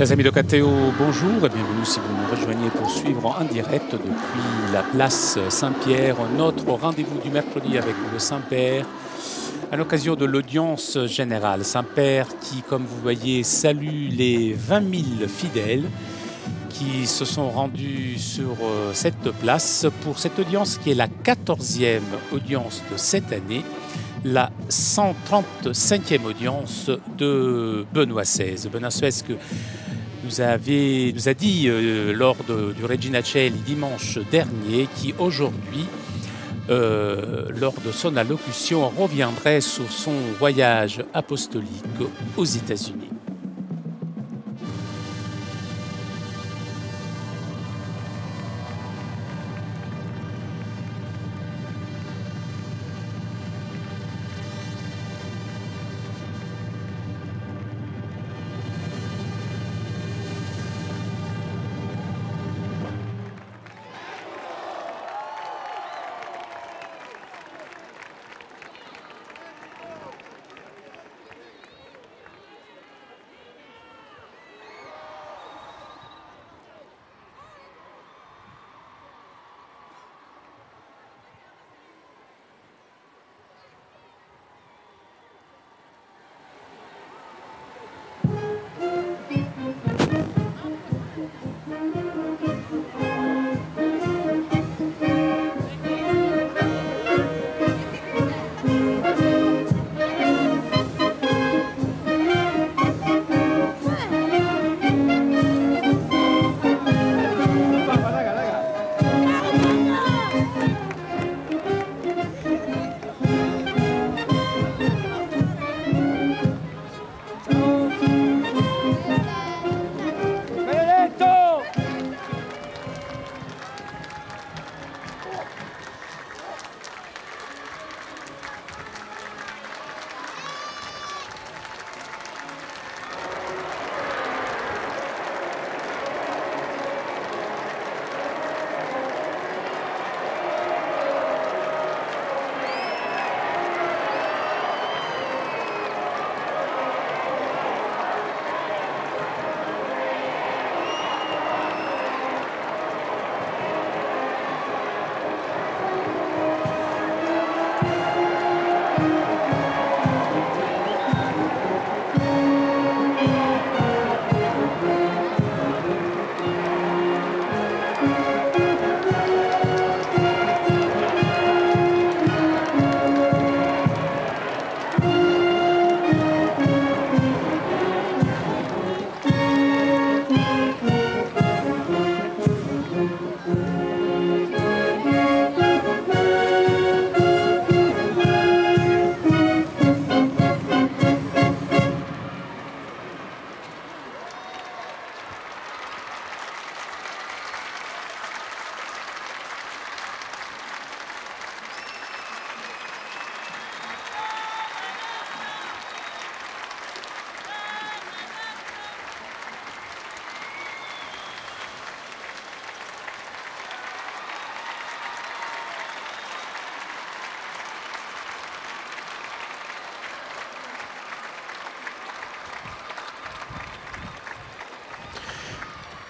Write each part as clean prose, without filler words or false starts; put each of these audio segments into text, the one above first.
Chers amis de KTO, bonjour et bienvenue si vous nous rejoignez pour suivre en direct depuis la place Saint-Pierre notre rendez-vous du mercredi avec le Saint-Père à l'occasion de l'audience générale. Saint-Père qui, comme vous voyez, salue les 20 000 fidèles qui se sont rendus sur cette place pour cette audience qui est la 14e audience de cette année, la 135e audience de Benoît XVI. Benoît XVI que nous a dit lors du Regina Coeli dimanche dernier qui aujourd'hui, lors de son allocution, reviendrait sur son voyage apostolique aux États-Unis.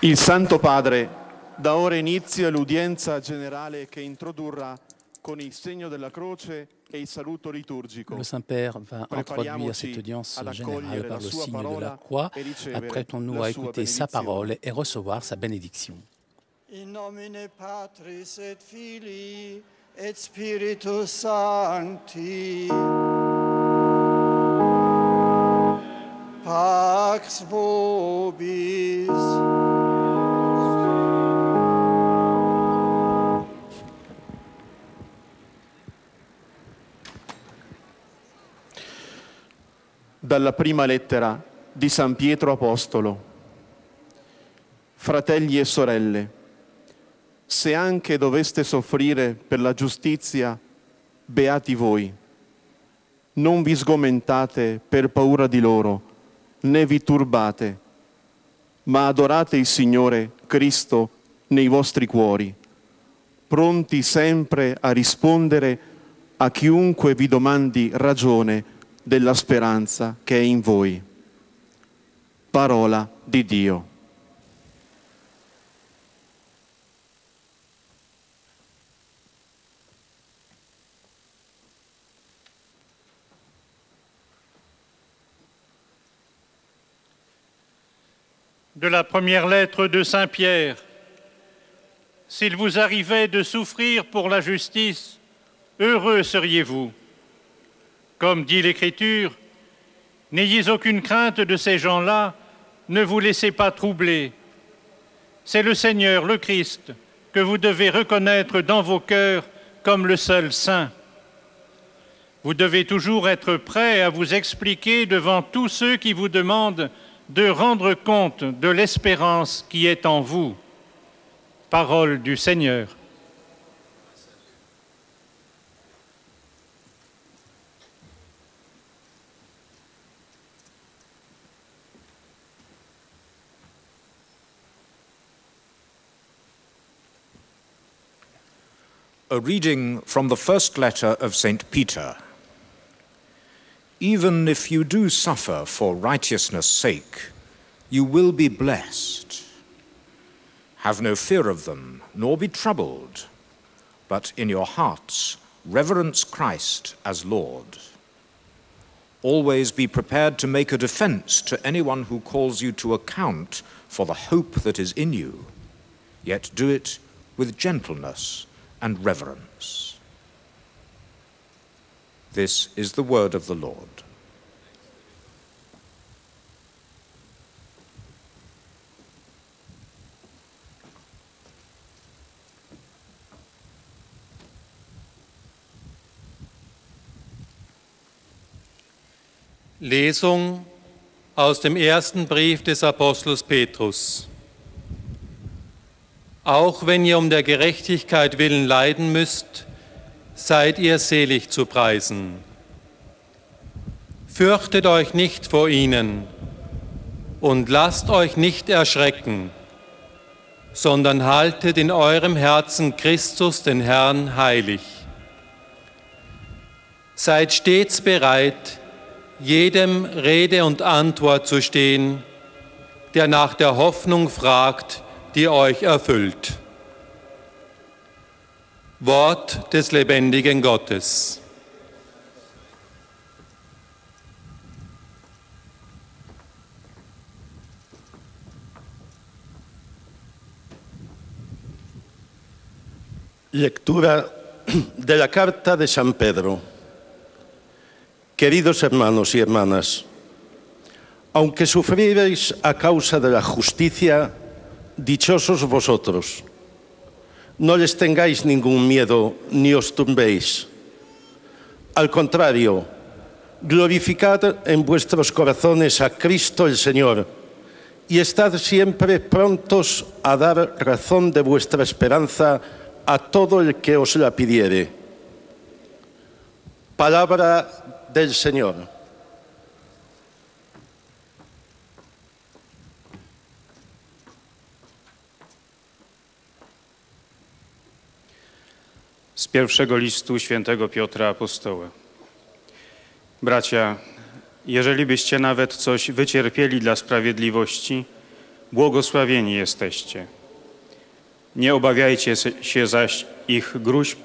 Il Santo Padre da ora inizia l'udienza generale che introdurrà con il segno della croce et il saluto liturgico. Le Saint-Père va introduire cette audience générale par le signe de la croix. Apprêtons-nous à écouter sa parole et recevoir sa bénédiction. In nomine Patris et Filii et Spiritus Sancti. Pax vobis. Dalla prima lettera di San Pietro Apostolo. Fratelli e sorelle, se anche doveste soffrire per la giustizia, beati voi. Non vi sgomentate per paura di loro, né vi turbate, ma adorate il Signore Cristo nei vostri cuori, pronti sempre a rispondere a chiunque vi domandi ragione della speranza che è in voi. Parola di Dio. De la première lettre de Saint Pierre. S'il vous arrivait de souffrir pour la justice, heureux seriez-vous. Comme dit l'Écriture, n'ayez aucune crainte de ces gens-là, ne vous laissez pas troubler. C'est le Seigneur, le Christ, que vous devez reconnaître dans vos cœurs comme le seul saint. Vous devez toujours être prêt à vous expliquer devant tous ceux qui vous demandent de rendre compte de l'espérance qui est en vous. Parole du Seigneur. A reading from the first letter of St. Peter. Even if you do suffer for righteousness' sake, you will be blessed. Have no fear of them, nor be troubled, but in your hearts reverence Christ as Lord. Always be prepared to make a defense to anyone who calls you to account for the hope that is in you, yet do it with gentleness and reverence. This is the word of the Lord. Lesung aus dem ersten Brief des Apostels Petrus. Auch wenn ihr um der Gerechtigkeit willen leiden müsst, seid ihr selig zu preisen. Fürchtet euch nicht vor ihnen und lasst euch nicht erschrecken, sondern haltet in eurem Herzen Christus, den Herrn, heilig. Seid stets bereit, jedem Rede und Antwort zu stehen, der nach der Hoffnung fragt, die euch erfüllt. Wort des lebendigen Gottes. Lectura de la carta de San Pedro. Queridos hermanos y hermanas, aunque sufriréis a causa de la justicia, dichosos vosotros. No les tengáis ningún miedo ni os turbéis. Al contrario, glorificad en vuestros corazones a Cristo el Señor y estad siempre prontos a dar razón de vuestra esperanza a todo el que os la pidiere. Palabra del Señor. Z pierwszego listu świętego Piotra Apostoła. Bracia, jeżeli byście nawet coś wycierpieli dla sprawiedliwości, błogosławieni jesteście. Nie obawiajcie się zaś ich gróźb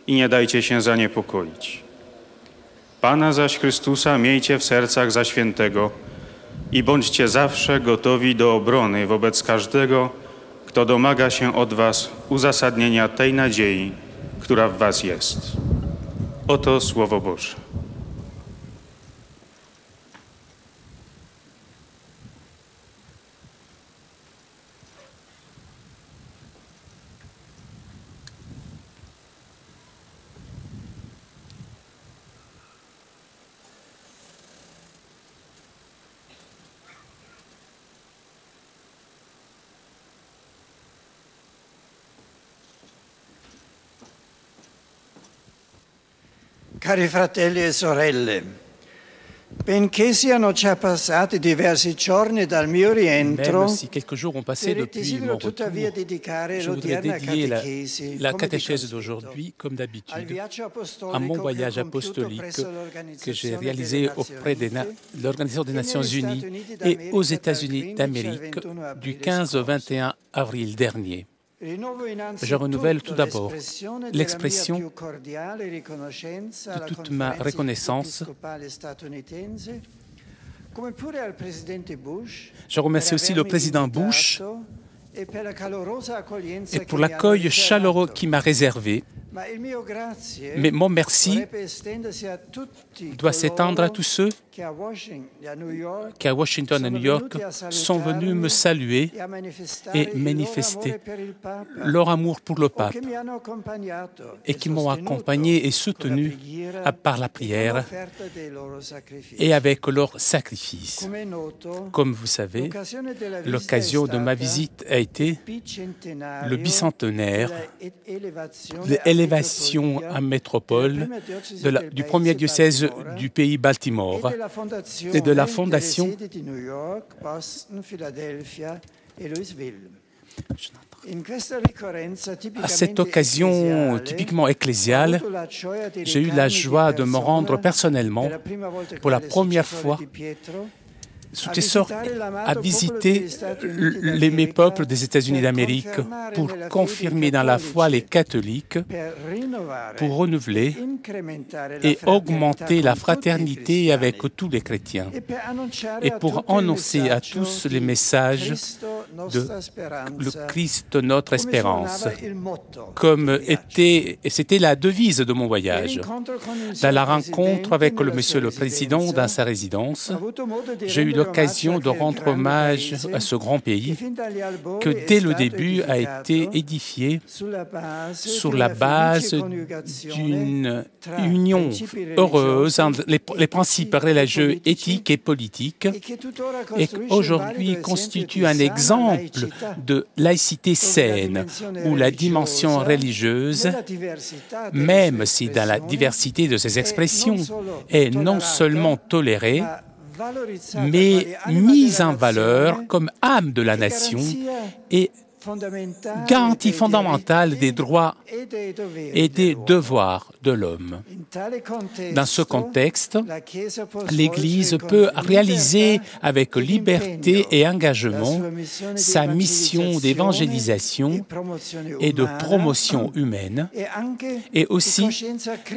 i nie dajcie się zaniepokoić. Pana zaś Chrystusa miejcie w sercach za świętego i bądźcie zawsze gotowi do obrony wobec każdego, kto domaga się od was uzasadnienia tej nadziei, która w was jest. Oto Słowo Boże. Cari fratelli e sorelle, Benché siano già passati diversi giorni dal mio rientro, Même si quelques jours ont passé depuis desidero mon retour, tuttavia dedicare je voudrais l'odierna dédier catechesi, la come catéchèse di d'aujourd'hui, comme al d'habitude, viaggio à apostolico mon che ho voyage compiuto apostolique presso que j'ai l'Organizzazione réalisé delle auprès de Nazioni l'Organisation des Unite Nations negli Unies Stati Uniti et d'America aux dal États-Unis 15 al d'Amérique 21 aprile du 15 au scorso. 21 avril dernier. Rinnovo Je renouvelle tout innanzitutto d'abord l'espressione l'expression della mia più cordiale riconoscenza de alla toute ma Conferenza reconnaissance. Episcopale statunitense, come pure al presidente Bush. Je remercie aussi le président Bush et per la calorosa accoglienza et che pour mi hanno l'accueil chaleureux riservato. qu'il m'a réservé. Ma il mio grazie Mais mon merci vorrebbe estendersi a tutti doit s'étendre à tous ceux che a New York qui, à Washington et New York, sont venus me saluer e a manifestare et il loro manifester amore per il Papa, leur amour pour le o pape che mi hanno accompagnato et qui m'ont sostenuto accompagné et con soutenu la preghiera par la e con prière l'offerta dei loro sacrifici. et avec leur sacrifice. Come è noto, Comme vous savez, l'occasione della visita l'occasion è de ma stata visite a été bicentenario le bicentenaire dell'elevazione de a l'élévation metropolia à métropole del du premier paese diocèse Baltimora du pays Baltimore et de la fondation delle sedi di New York, Boston, Philadelphia e Louisville. In questa ricorrenza À cette tipicamente occasion ecclesiale, typiquement ecclésiale, ho avuto la gioia di j'ai eu la recarmi di joie de me persona rendre personnellement, per la prima volta pour la quale première successore fois, di Pietro, successeur à visiter mes peuples des États-Unis d'Amérique pour confirmer dans la foi les catholiques, pour renouveler et augmenter la fraternité avec tous les chrétiens et pour annoncer à tous les messages de le Christ notre espérance, comme c'était la devise de mon voyage. Dans la rencontre avec le Monsieur le Président dans sa résidence, j'ai eu l'occasion de rendre hommage à ce grand pays que dès le début a été édifié sur la base d'une union heureuse entre les principes religieux, éthiques et politiques et qu'aujourd'hui constitue un exemple de laïcité saine où la dimension religieuse, même si dans la diversité de ses expressions, est non seulement tolérée, mais mise en valeur comme âme de la nation et garantie fondamentale des droits et des devoirs de l'homme. Dans ce contexte, l'Église peut réaliser avec liberté et engagement sa mission d'évangélisation et de promotion humaine et aussi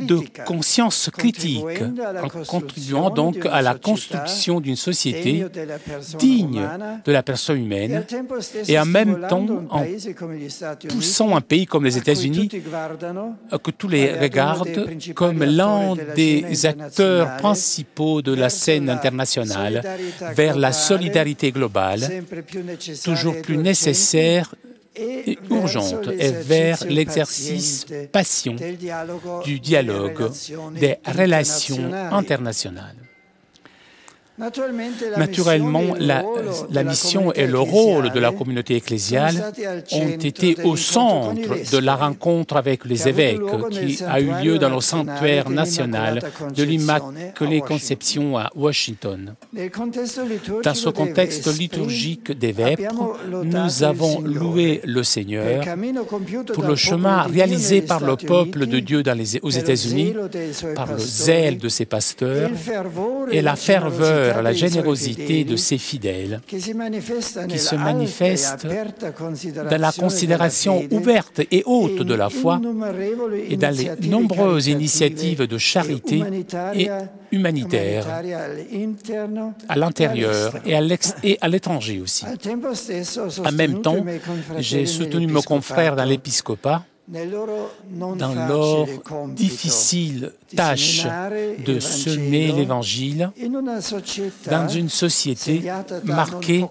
de conscience critique, en contribuant donc à la construction d'une société digne de la personne humaine et en même temps en poussant un pays comme les États-Unis que tous les regardent comme l'un des acteurs principaux de la scène internationale vers la solidarité globale, toujours plus nécessaire et urgente, et vers l'exercice patient du dialogue, des relations internationales. Naturellement, la mission et le rôle de la communauté ecclésiale ont été au centre de la rencontre avec les évêques qui a eu lieu dans le sanctuaire national de l'Immaculée Conception à Washington. Dans ce contexte liturgique des Vêpres, nous avons loué le Seigneur pour le chemin réalisé par le peuple de Dieu aux États-Unis, par le zèle de ses pasteurs et la ferveur, la générosité de ses fidèles qui se manifeste dans la considération ouverte et haute de la foi et dans les nombreuses initiatives de charité et humanitaire à l'intérieur et à l'étranger aussi. En même temps, j'ai soutenu mes confrères dans l'épiscopat dans leur difficile tâche de semer l'Évangile dans une société marquée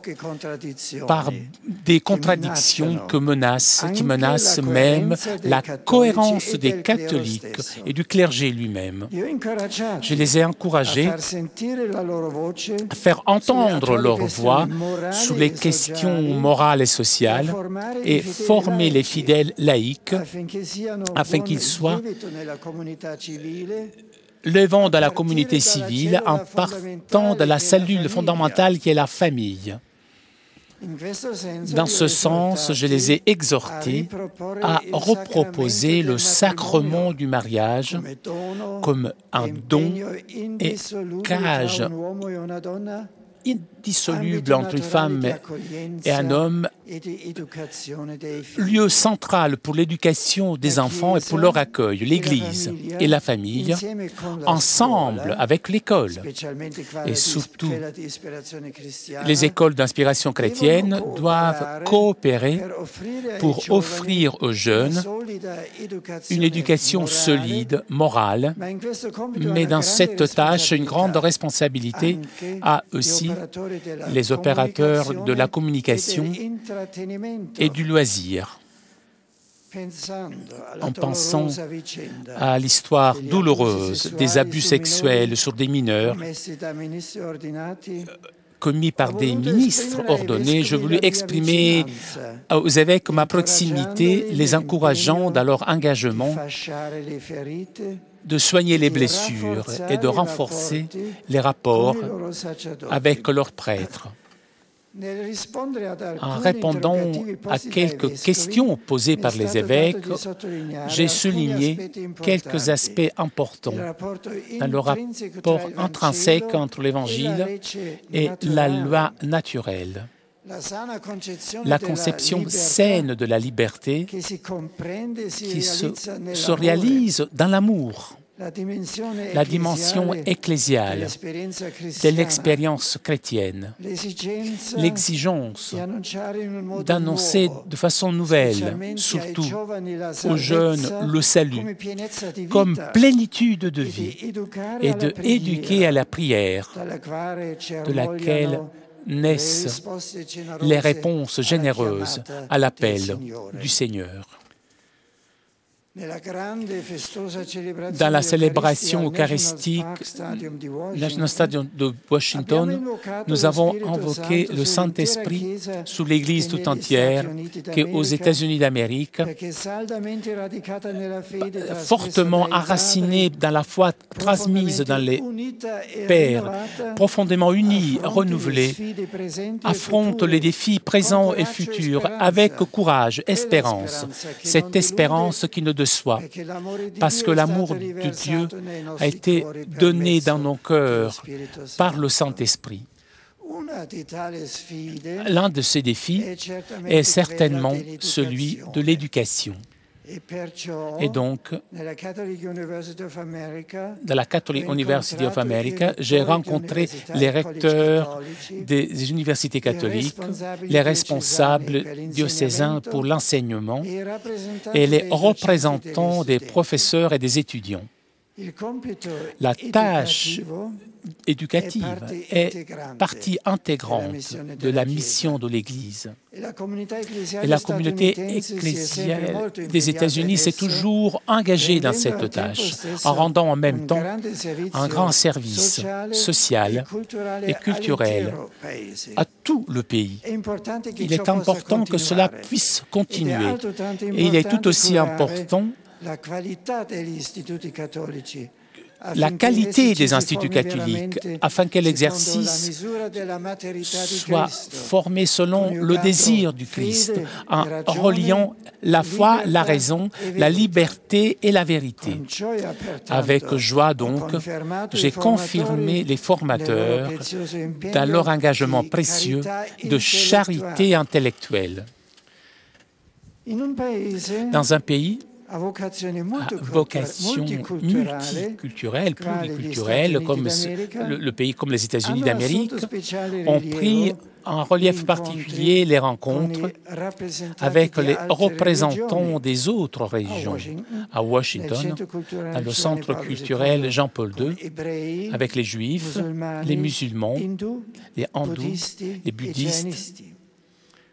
par des contradictions qui menacent même la cohérence des catholiques et du clergé lui-même. Je les ai encouragés à faire entendre leur voix sur les questions morales et sociales et former les fidèles laïcs afin qu'ils soient l'œuvrant dans la communauté civile en partant de la cellule fondamentale qui est la famille. Dans ce sens, je les ai exhortés à reproposer le sacrement du mariage comme un don et cage indissoluble entre une femme et un homme, lieu central pour l'éducation des enfants et pour leur accueil, l'Église et la famille, ensemble avec l'école, et surtout les écoles d'inspiration chrétienne doivent coopérer pour offrir aux jeunes une éducation solide, morale, mais dans cette tâche, une grande responsabilité a aussi les opérateurs de la communication et du loisir. En pensant à l'histoire douloureuse des abus sexuels sur des mineurs commis par des ministres ordonnés, je voulais exprimer aux évêques ma proximité, les encourageant dans leur engagement de soigner les blessures et de renforcer les rapports avec leurs prêtres. En répondant à quelques questions posées par les évêques, j'ai souligné quelques aspects importants dans le rapport intrinsèque entre l'Évangile et la loi naturelle. La conception saine de la liberté qui se réalise dans l'amour, la dimension ecclésiale de l'expérience chrétienne, l'exigence d'annoncer de façon nouvelle, surtout aux jeunes, le salut comme plénitude de vie et d'éduquer à la prière, de laquelle naissent les réponses généreuses à l'appel du Seigneur. Dans la célébration eucharistique dans le stade de Washington, nous avons invoqué le Saint-Esprit sous l'Église tout entière, qui est aux États-Unis d'Amérique, fortement enracinée dans la foi transmise dans les pères, profondément unis, renouvelés, affronte les défis présents et futurs avec courage, espérance. Cette espérance qui ne déçoit, parce que l'amour de Dieu a été donné dans nos cœurs par le Saint-Esprit. L'un de ces défis est certainement celui de l'éducation. Et donc, dans la Catholic University of America, j'ai rencontré les recteurs des universités catholiques, les responsables diocésains pour l'enseignement et les représentants des professeurs et des étudiants. La tâche éducative est partie intégrante de la mission de l'Église. Et la communauté ecclésiale des États-Unis s'est toujours engagée dans cette tâche, en rendant en même temps un grand service social et culturel à tout le pays. Il est important que cela puisse continuer. Et il est tout aussi important la qualité des instituts catholiques, afin que l'exercice soit formé selon le désir du Christ, en reliant la foi, la raison, la liberté et la vérité. Avec joie, donc, j'ai confirmé les formateurs dans leur engagement précieux de charité intellectuelle. Dans un pays à vocation multiculturelle, pluriculturelle, comme le pays comme les États-Unis d'Amérique, ont pris en relief particulier les rencontres avec les représentants des autres régions. À Washington, dans le centre culturel Jean-Paul II, avec les Juifs, les musulmans, les hindous, les bouddhistes.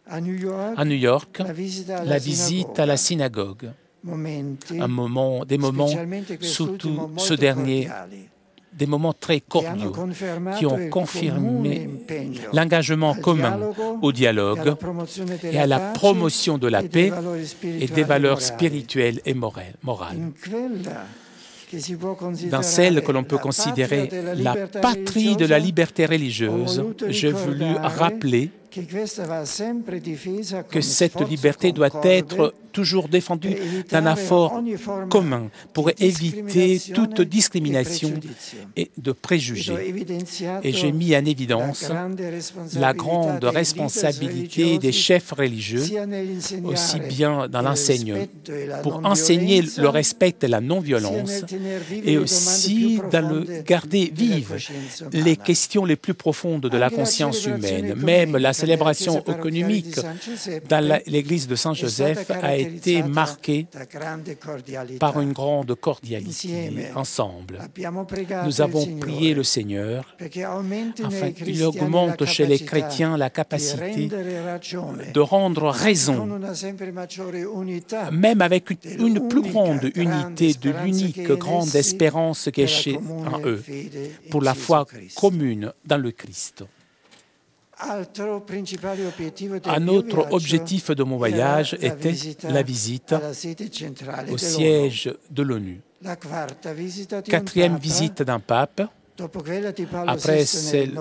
À New York, la visite à la synagogue. Des moments, surtout ce dernier, des moments très cordiaux qui ont confirmé l'engagement commun au dialogue et à la promotion de la paix et des valeurs spirituelles et morales. dans celle que l'on peut considérer la patrie de la liberté religieuse, j'ai voulu rappeler que cette liberté doit être toujours défendue d'un effort commun pour éviter toute discrimination et de préjugés. Et j'ai mis en évidence la grande responsabilité des chefs religieux, aussi bien dans l'enseignement, pour enseigner le respect et la non-violence, et aussi dans le garder vives les questions les plus profondes de la conscience humaine. Même la célébration œcuménique dans l'église de Saint-Joseph a été marquée par une grande cordialité. Ensemble, nous avons prié le Seigneur afin qu'il augmente chez les chrétiens la capacité de rendre raison, même avec une plus grande unité de l'unique grande espérance qui est chez en eux, pour la foi commune dans le Christ. Un autre objectif de mon voyage était la visite au siège de l'ONU. Quatrième visite d'un pape, après celle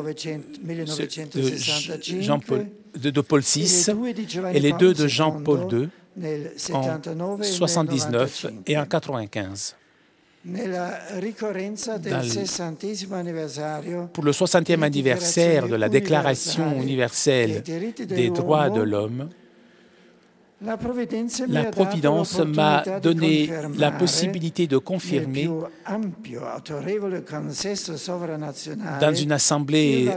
de Paul VI et les deux de Jean-Paul II en 79 et en 95. Pour le 60e anniversaire de la Déclaration universelle des droits de l'homme, la Providence m'a donné la possibilité de confirmer dans une assemblée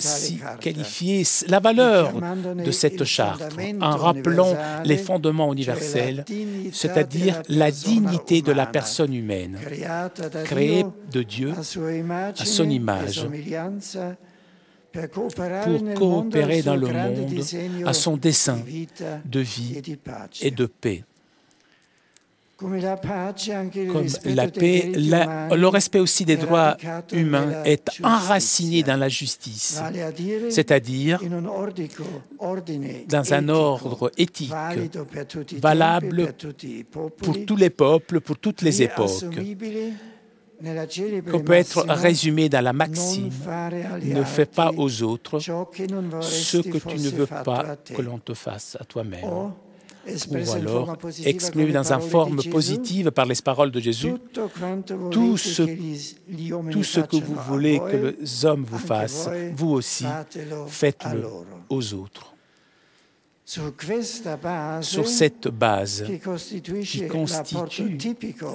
si qualifiée la valeur de cette charte en rappelant les fondements universels, c'est-à-dire la dignité de la personne humaine, créée de Dieu à son image, pour coopérer dans le monde à son dessein de vie et de paix. Comme la paix, le respect aussi des droits humains est enraciné dans la justice, c'est-à-dire dans un ordre éthique valable pour tous les peuples, pour toutes les époques, qu'on peut être résumé dans la maxime « Ne fais pas aux autres ce que tu ne veux pas que l'on te fasse à toi-même ». Ou alors, exprimé dans une forme positive par les paroles de Jésus, tout ce que vous voulez que les hommes vous fassent, vous aussi, faites-le aux autres. Sur cette base qui constitue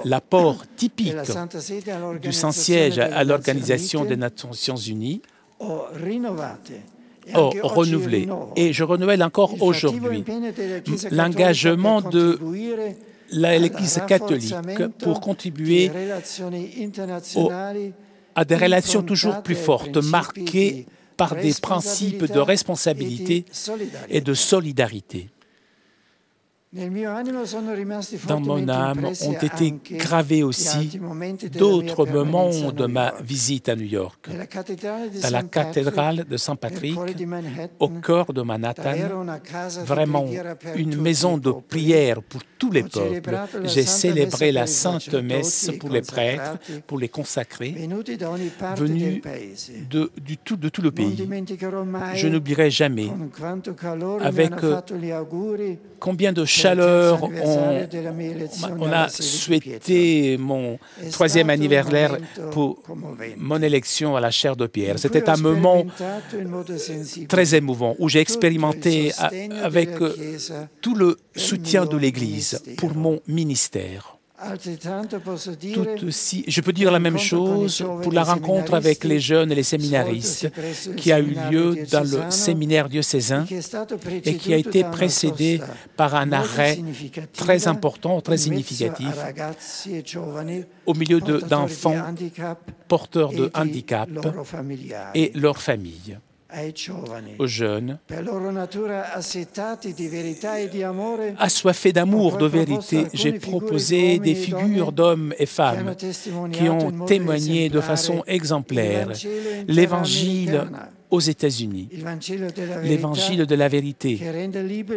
l'apport typique du Saint-Siège à l'Organisation des Nations Unies, renouvelé. Et je renouvelle encore aujourd'hui l'engagement de l'Église catholique pour contribuer à des relations toujours plus fortes, marquées par des principes de responsabilité et de solidarité. Dans mon âme ont été gravés aussi d'autres moments de ma visite à New York. Dans la cathédrale de Saint-Patrick, au cœur de Manhattan, vraiment une maison de prière pour tous les peuples. J'ai célébré la Sainte Messe pour les prêtres, pour les consacrés, venus de tout le pays. Je n'oublierai jamais avec combien de chaleur on a souhaité mon 3e anniversaire pour mon élection à la chaire de Pierre. C'était un moment très émouvant où j'ai expérimenté avec tout le soutien de l'Église pour mon ministère. Je peux dire la même chose pour la rencontre avec les jeunes et les séminaristes qui a eu lieu dans le séminaire diocésain et qui a été précédé par un arrêt très important, très significatif au milieu d'enfants porteurs de handicap et leurs familles. Aux jeunes, assoiffés d'amour, de vérité, j'ai proposé des figures d'hommes et femmes qui ont témoigné de façon exemplaire l'Évangile aux États-Unis, il Vangelo della verità, l'évangile de la vérité,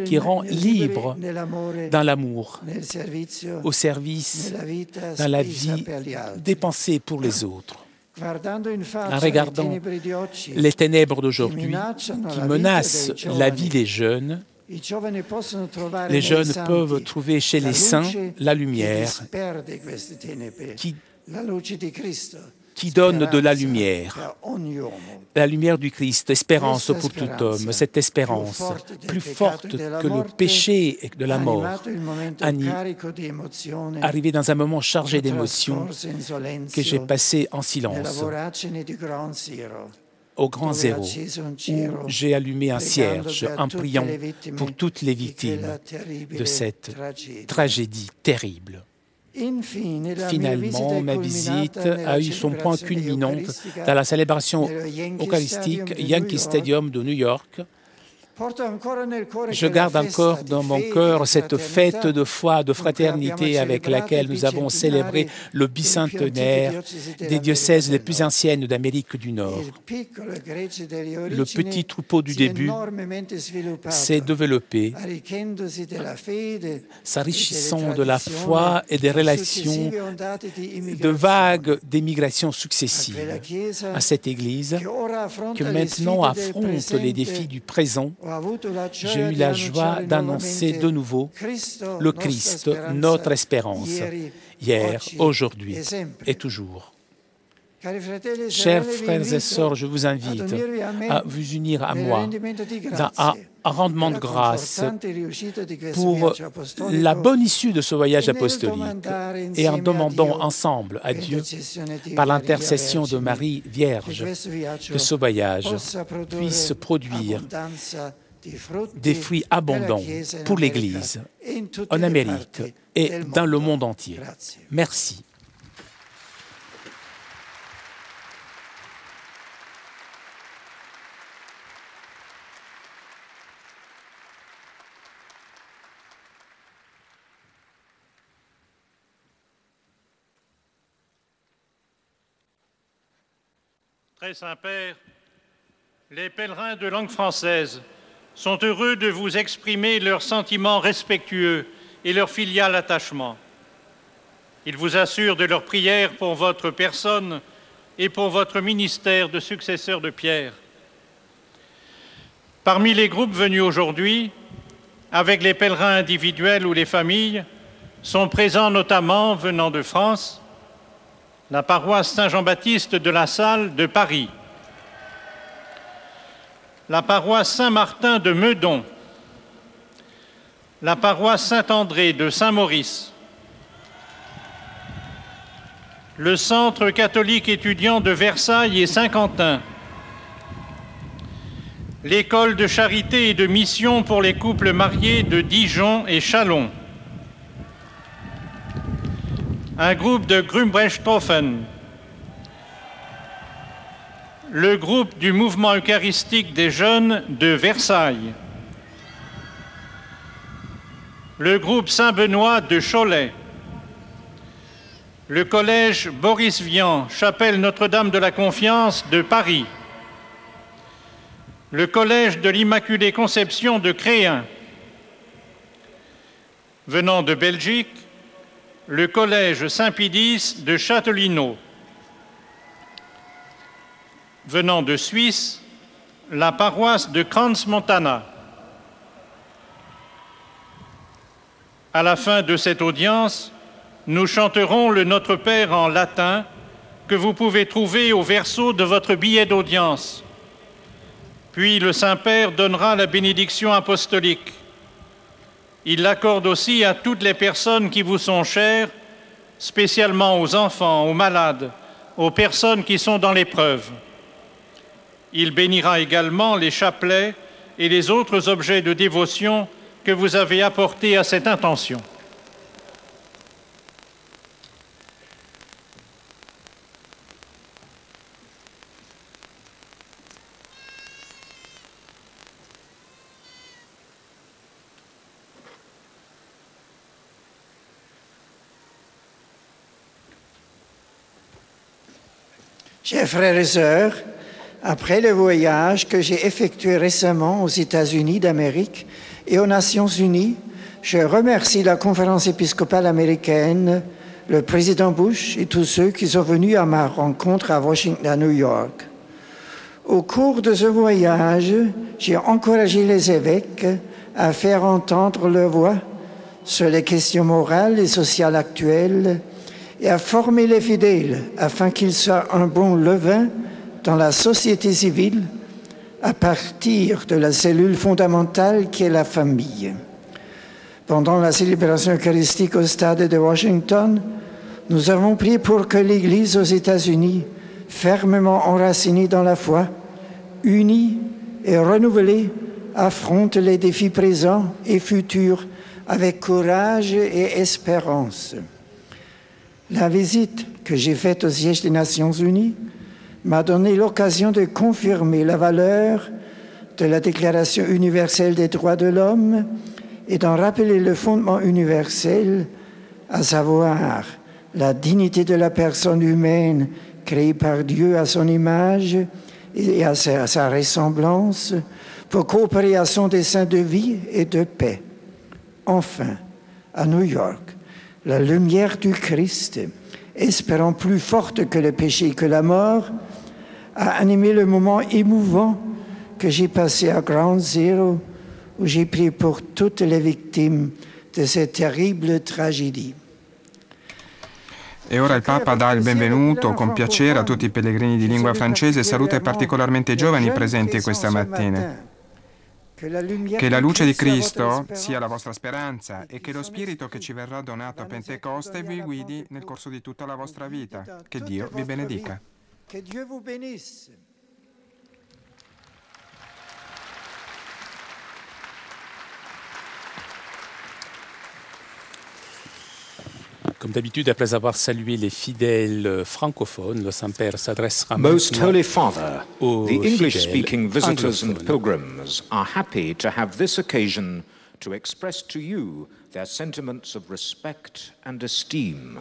qui rend libre dans l'amour, au service, dans la vie dépensée pour les autres. En regardant les ténèbres d'aujourd'hui qui menacent la vie des jeunes, les jeunes peuvent trouver chez les saints la lumière qui donne de la lumière du Christ, espérance pour tout homme. Cette espérance, plus forte que le péché et de la mort, arrivé dans un moment chargé d'émotions que j'ai passé en silence au Grand Zéro, où j'ai allumé un cierge en priant pour toutes les victimes de cette tragédie terrible. Finalement, ma visite a eu son point culminant dans la célébration eucharistique Yankee Stadium de New York. Je garde encore dans mon cœur cette fête de foi, de fraternité avec laquelle nous avons célébré le bicentenaire des diocèses les plus anciennes d'Amérique du Nord. Le petit troupeau du début s'est développé, s'enrichissant de la foi et des relations de vagues d'émigrations successives à cette Église qui maintenant affronte les défis du présent. J'ai eu la joie d'annoncer de nouveau le Christ, notre espérance, hier, aujourd'hui et toujours. Chers frères et sœurs, je vous invite à vous unir à moi dans un rendement de grâce pour la bonne issue de ce voyage apostolique et en demandant ensemble à Dieu, par l'intercession de Marie Vierge, que ce voyage puisse produire des fruits abondants pour l'Église en Amérique et dans le monde entier. Merci. Très Saint-Père, les pèlerins de langue française sont heureux de vous exprimer leurs sentiments respectueux et leur filial attachement. Ils vous assurent de leur prière pour votre personne et pour votre ministère de successeur de Pierre. Parmi les groupes venus aujourd'hui, avec les pèlerins individuels ou les familles, sont présents notamment, venant de France, la paroisse Saint-Jean-Baptiste de la Salle de Paris, la paroisse Saint-Martin de Meudon, la paroisse Saint-André de Saint-Maurice, le Centre catholique étudiant de Versailles et Saint-Quentin, l'école de charité et de mission pour les couples mariés de Dijon et Châlons, un groupe de Grumbrechtshofen, le groupe du mouvement eucharistique des jeunes de Versailles, le groupe Saint-Benoît de Cholet, le collège Boris Vian, chapelle Notre-Dame de la Confiance de Paris, le collège de l'Immaculée Conception de Créin, venant de Belgique, le collège Saint-Pédis de Châtelineau, venant de Suisse, la paroisse de Crans-Montana. À la fin de cette audience, nous chanterons le Notre Père en latin que vous pouvez trouver au verso de votre billet d'audience. Puis le Saint-Père donnera la bénédiction apostolique. Il l'accorde aussi à toutes les personnes qui vous sont chères, spécialement aux enfants, aux malades, aux personnes qui sont dans l'épreuve. Il bénira également les chapelets et les autres objets de dévotion que vous avez apportés à cette intention. Chers frères et sœurs, Après le voyage que j'ai effectué récemment aux États-Unis d'Amérique et aux Nations Unies, je remercie la Conférence épiscopale américaine, le président Bush et tous ceux qui sont venus à ma rencontre à Washington, à New York. Au cours de ce voyage, j'ai encouragé les évêques à faire entendre leur voix sur les questions morales et sociales actuelles et à former les fidèles afin qu'ils soient un bon levain dans la société civile à partir de la cellule fondamentale qui est la famille. Pendant la célébration eucharistique au stade de Washington, nous avons prié pour que l'Église aux États-Unis, fermement enracinée dans la foi, unie et renouvelée, affronte les défis présents et futurs avec courage et espérance. La visite que j'ai faite au siège des Nations Unies m'a donné l'occasion de confirmer la valeur de la Déclaration universelle des droits de l'homme et d'en rappeler le fondement universel, à savoir la dignité de la personne humaine créée par Dieu à son image et à sa ressemblance, pour coopération des saints de vie et de paix. Enfin, à New York, la lumière du Christ, espérant plus forte que le péché et que la mort, a animé le moment émouvant que j'ai passé à Ground Zero, où j'ai prié pour toutes les victimes de cette terrible tragédie. E ora il Papa dà il benvenuto con piacere a tutti i pellegrini di lingua francese e saluta particolarmente i giovani presenti questa mattina. Che la luce di Cristo sia la vostra speranza e che lo Spirito che ci verrà donato a Pentecoste vi guidi nel corso di tutta la vostra vita. Che Dio vi benedica. Che Dieu vous bénisse. Comme d'habitude, après avoir salué les fidèles francophones, le Saint-Père s'adressera Most maintenant Holy Father, aux the English-speaking fidèles visitors and anglophones. pilgrims are happy to have this occasion to express to you their sentiments of respect and esteem,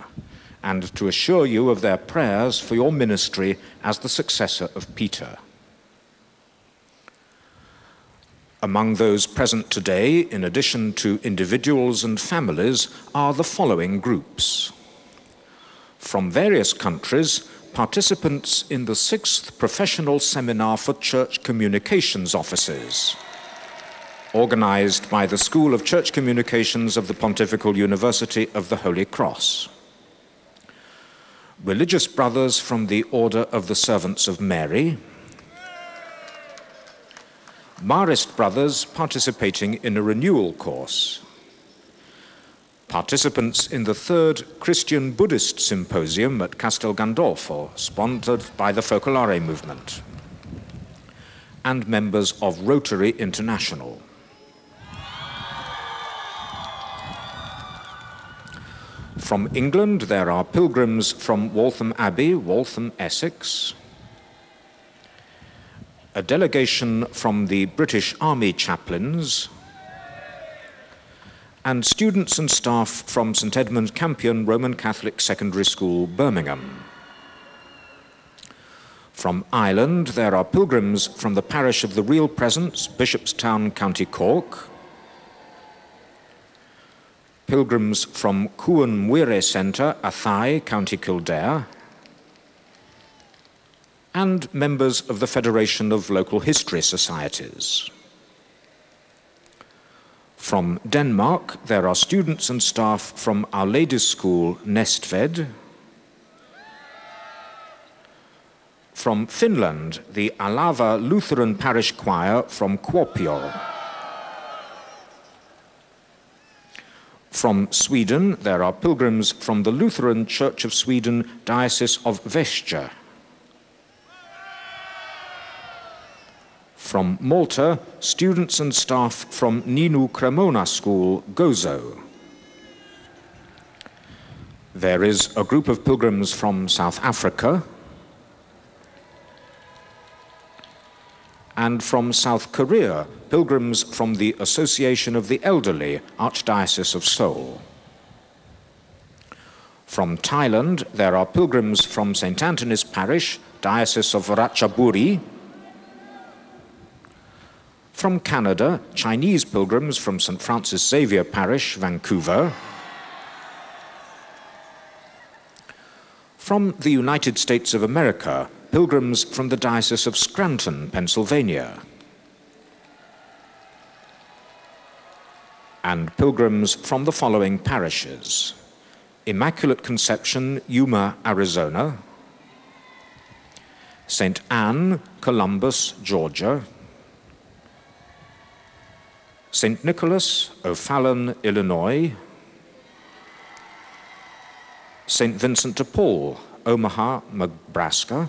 and to assure you of their prayers for your ministry as the successor of Peter. Among those present today, in addition to individuals and families, are the following groups. From various countries, participants in the 6th Professional Seminar for Church Communications Officers, organized by the School of Church Communications of the Pontifical University of the Holy Cross. Religious brothers from the Order of the Servants of Mary, Marist brothers participating in a renewal course, participants in the 3rd Christian Buddhist Symposium at Castel Gandolfo, sponsored by the Focolare movement, and members of Rotary International. From England, there are pilgrims from Waltham Abbey, Waltham, Essex, a delegation from the British Army chaplains, and students and staff from St Edmund Campion Roman Catholic Secondary School, Birmingham. From Ireland, there are pilgrims from the parish of the Real Presence, Bishopstown, County Cork, pilgrims from Cuan Muire Centre, Athy, County Kildare, and members of the Federation of Local History Societies. From Denmark, there are students and staff from Our Lady's School, Næstved. From Finland, the Alava Lutheran Parish Choir from Kuopio. From Sweden, there are pilgrims from the Lutheran Church of Sweden, Diocese of Växjö. From Malta, students and staff from Ninu Cremona School, Gozo. There is a group of pilgrims from South Africa, and from South Korea, pilgrims from the Association of the Elderly, Archdiocese of Seoul. From Thailand, there are pilgrims from St. Anthony's Parish, Diocese of Ratchaburi, From Canada, Chinese pilgrims from St. Francis Xavier Parish, Vancouver. From the United States of America, pilgrims from the Diocese of Scranton, Pennsylvania. And pilgrims from the following parishes: Immaculate Conception, Yuma, Arizona; St. Anne, Columbus, Georgia; St. Nicholas, O'Fallon, Illinois; St. Vincent de Paul, Omaha, Nebraska;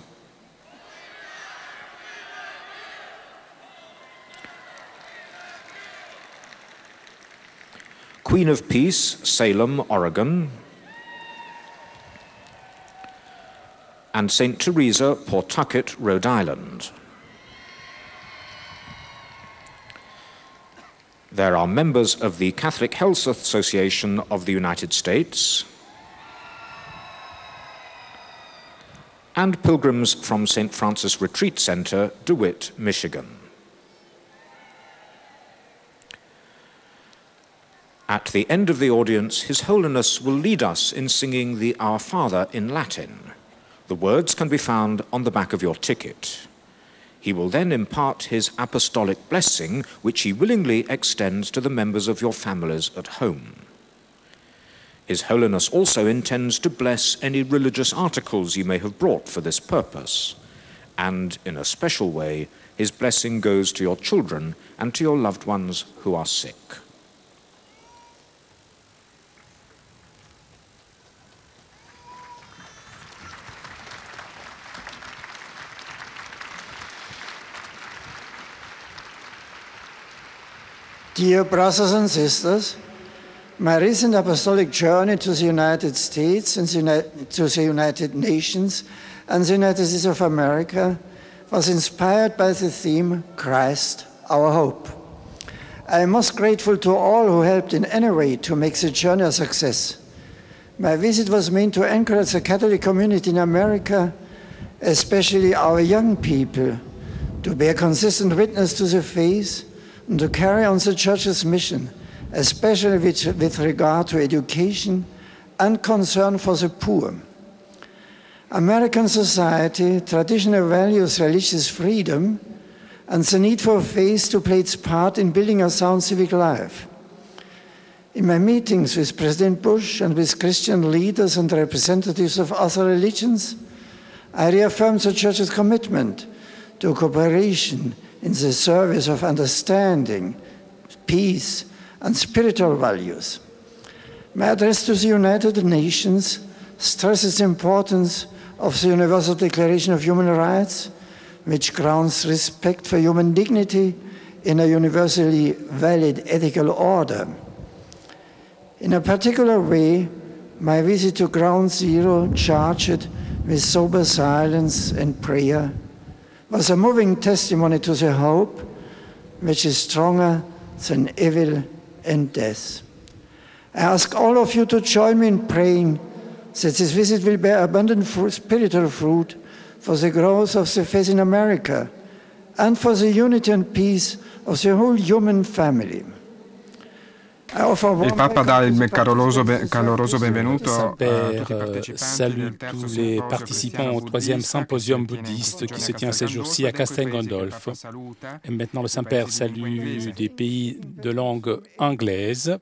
Queen of Peace, Salem, Oregon; and St. Teresa, Pawtucket, Rhode Island. There are members of the Catholic Health Association of the United States and pilgrims from St. Francis Retreat Center, DeWitt, Michigan. At the end of the audience, His Holiness will lead us in singing the Our Father in Latin. The words can be found on the back of your ticket. He will then impart his apostolic blessing, which he willingly extends to the members of your families at home. His Holiness also intends to bless any religious articles you may have brought for this purpose. And in a special way, his blessing goes to your children and to your loved ones who are sick. Dear brothers and sisters, my recent apostolic journey to the United States and to the United Nations and the United States of America was inspired by the theme, Christ, our hope. I am most grateful to all who helped in any way to make the journey a success. My visit was meant to encourage the Catholic community in America, especially our young people, to bear consistent witness to the faith and to carry on the Church's mission, especially with regard to education and concern for the poor. American society traditionally values religious freedom and the need for faith to play its part in building a sound civic life. In my meetings with President Bush and with Christian leaders and representatives of other religions, I reaffirmed the Church's commitment to cooperation in the service of understanding, peace, and spiritual values. My address to the United Nations stresses the importance of the Universal Declaration of Human Rights, which grounds respect for human dignity in a universally valid ethical order. In a particular way, my visit to Ground Zero, charged with sober silence and prayer, was a moving testimony to the hope which is stronger than evil and death. I ask all of you to join me in praying that this visit will bear abundant spiritual fruit for the growth of the faith in America and for the unity and peace of the whole human family. Il Papa dà il caloroso benvenuto a tutti i partecipanti. Salue tous les participants au 3e symposium bouddhiste qui se tient ces jours-ci à Castel Gandolfo. Et maintenant, le Saint-Père salue des pays de langue anglaise.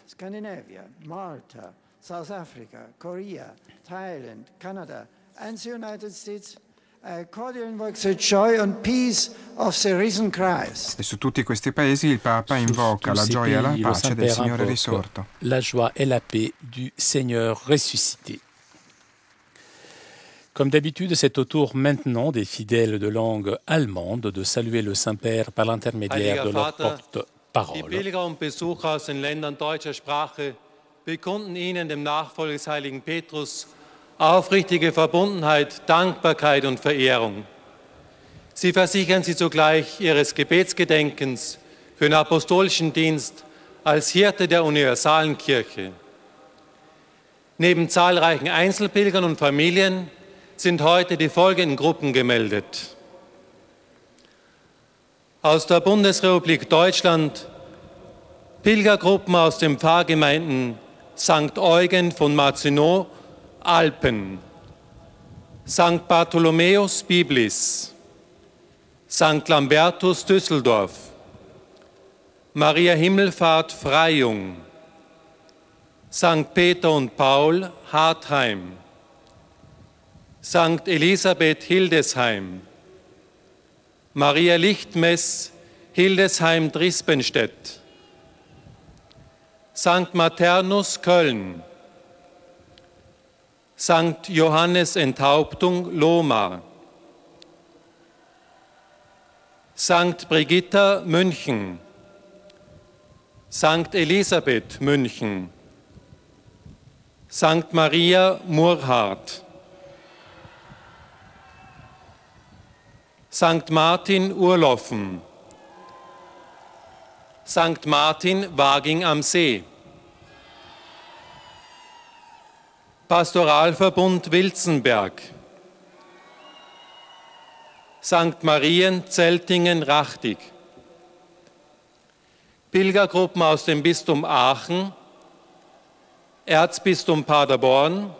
Scandinavia, Malta, South Africa, Korea, Thailand, Canada, and the United States. I cordially invoke the joy and peace of the risen Christ. E su tutti questi paesi il Papa invoca la gioia e la pace del Signore risorto. La joie et la paix du Seigneur ressuscité. Comme d'habitude, c'est au tour maintenant des fidèles de langue allemande de saluer le Saint-Père par l'intermédiaire de leur porte-parole. Die Pilger und Besucher aus den Ländern deutscher Sprache bekunden Ihnen, dem Nachfolger des heiligen Petrus, aufrichtige Verbundenheit, Dankbarkeit und Verehrung. Sie versichern Sie zugleich Ihres Gebetsgedenkens für den apostolischen Dienst als Hirte der universalen Kirche. Neben zahlreichen Einzelpilgern und Familien sind heute die folgenden Gruppen gemeldet: Aus der Bundesrepublik Deutschland Pilgergruppen aus den Pfarrgemeinden St. Eugen von Mazenod, Alpen, St. Bartholomäus Biblis, St. Lambertus Düsseldorf, Maria Himmelfahrt Freyung, St. Peter und Paul Hartheim, St. Elisabeth Hildesheim, Maria Lichtmess Hildesheim Drispenstedt, St. Maternus Köln, St. Johannes Enthauptung Lohmar, St. Brigitta München, St. Elisabeth München, St. Maria Murrhardt, St. Martin Urloffen, St. Martin Waging am See, Pastoralverbund Wilzenberg, St. Marien Zeltingen-Rachtig, Pilgergruppen aus dem Bistum Aachen, Erzbistum Paderborn,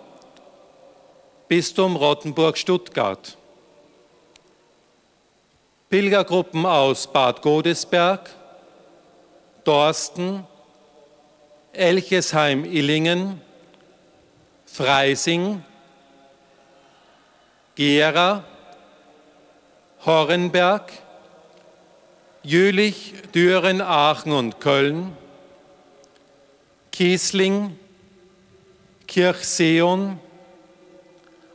Bistum Rottenburg-Stuttgart, Pilgergruppen aus Bad Godesberg, Dorsten, Elchesheim-Illingen, Freising, Gera, Horrenberg, Jülich, Düren, Aachen und Köln, Kiesling, Kirchseeon,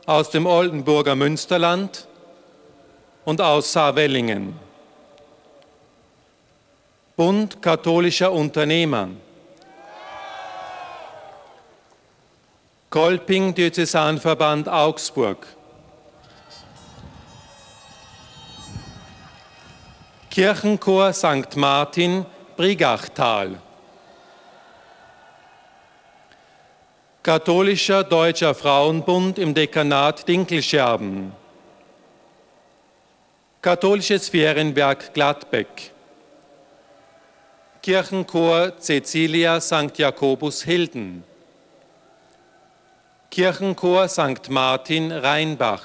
aus dem Oldenburger Münsterland und aus Saarwellingen. Bund katholischer Unternehmer, Kolping Diözesanverband Augsburg, Kirchenchor St. Martin Brigachtal, Katholischer Deutscher Frauenbund im Dekanat Dinkelscherben, Katholisches Ferienwerk Gladbeck, Kirchenchor Cäcilia St. Jakobus Hilden, Kirchenchor St. Martin Rheinbach,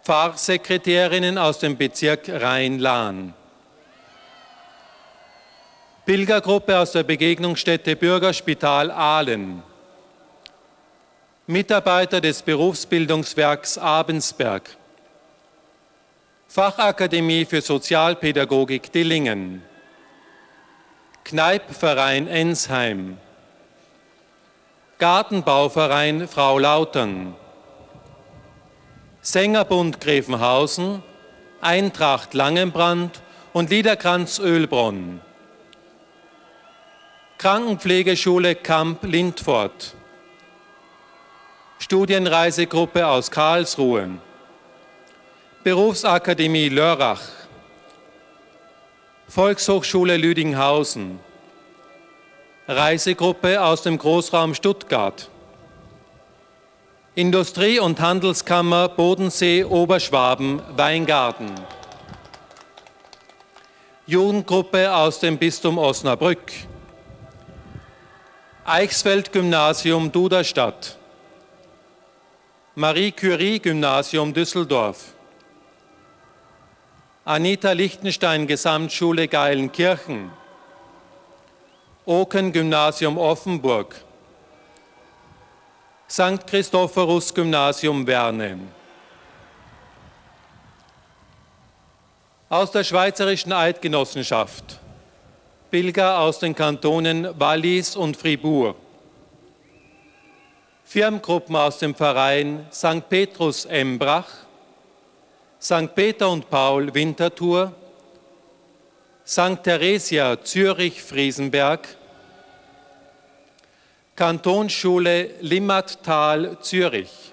Pfarrsekretärinnen aus dem Bezirk Rhein-Lahn, Pilgergruppe aus der Begegnungsstätte Bürgerspital Ahlen, Mitarbeiter des Berufsbildungswerks Abensberg, Fachakademie für Sozialpädagogik Dillingen, Kneippverein Ensheim, Gartenbauverein Frau Lautern, Sängerbund Grevenhausen, Eintracht Langenbrand und Liederkranz Ölbronn, Krankenpflegeschule Kamp Lindfort, Studienreisegruppe aus Karlsruhe, Berufsakademie Lörrach, Volkshochschule Lüdinghausen, Reisegruppe aus dem Großraum Stuttgart, Industrie- und Handelskammer Bodensee Oberschwaben Weingarten, Jugendgruppe aus dem Bistum Osnabrück, Eichsfeld-Gymnasium Duderstadt, Marie-Curie-Gymnasium Düsseldorf, Anita Lichtenstein Gesamtschule Geilenkirchen, Oken-Gymnasium Offenburg, St. Christophorus Gymnasium Werne. Aus der Schweizerischen Eidgenossenschaft, Pilger aus den Kantonen Wallis und Fribourg, Firmengruppen aus dem Verein St. Petrus Embrach, St. Peter und Paul Winterthur, St. Theresia Zürich-Friesenberg, Kantonsschule Limmattal Zürich.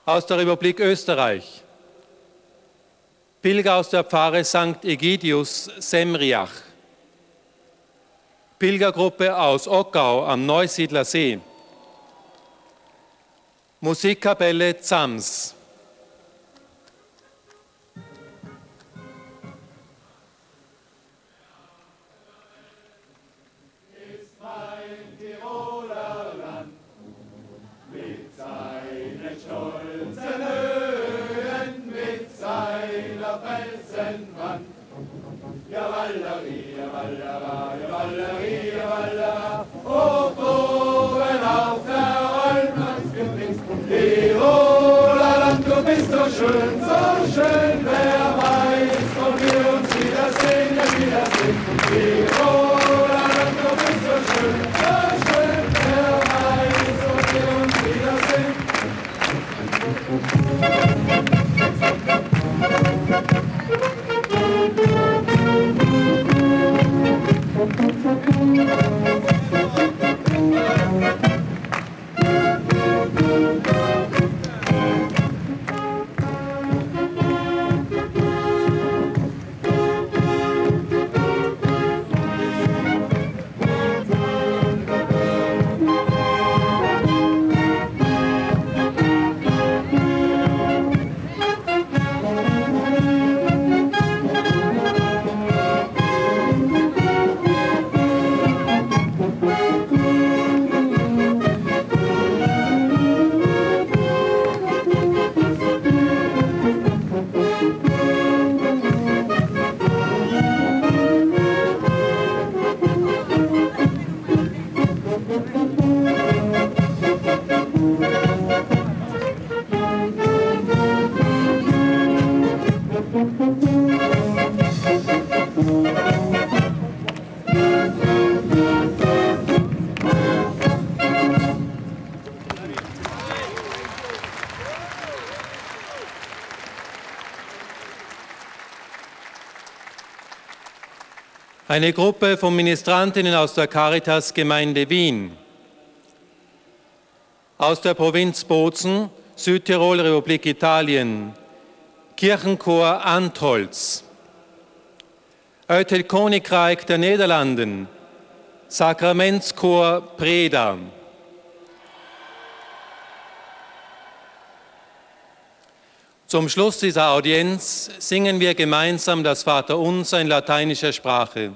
Aus der Republik Österreich, Pilger aus der Pfarre St. Egidius Semriach, Pilgergruppe aus Ockau am Neusiedler See, Musikkapelle Zams, der Felsenwand. Ja, Wallerie, ja, Wallera, ja, Wallerie, ja, Wallera, hoch oben auf der Rollplatz links. Tiroler Land, du bist so schön, wer weiß, ob wir uns wiedersehen, ja, wiedersehen. Tiroler Land, du bist so schön, wer weiß, ob wir uns wiedersehen. Eine Gruppe von Ministrantinnen aus der Caritas-Gemeinde Wien, aus der Provinz Bozen, Südtirol, Republik Italien, Kirchenchor Antholz, uit het Koninkrijk der Nederlanden, Sakramentschor Preda, zum Schluss dieser Audienz singen wir gemeinsam das Vaterunser in lateinischer Sprache.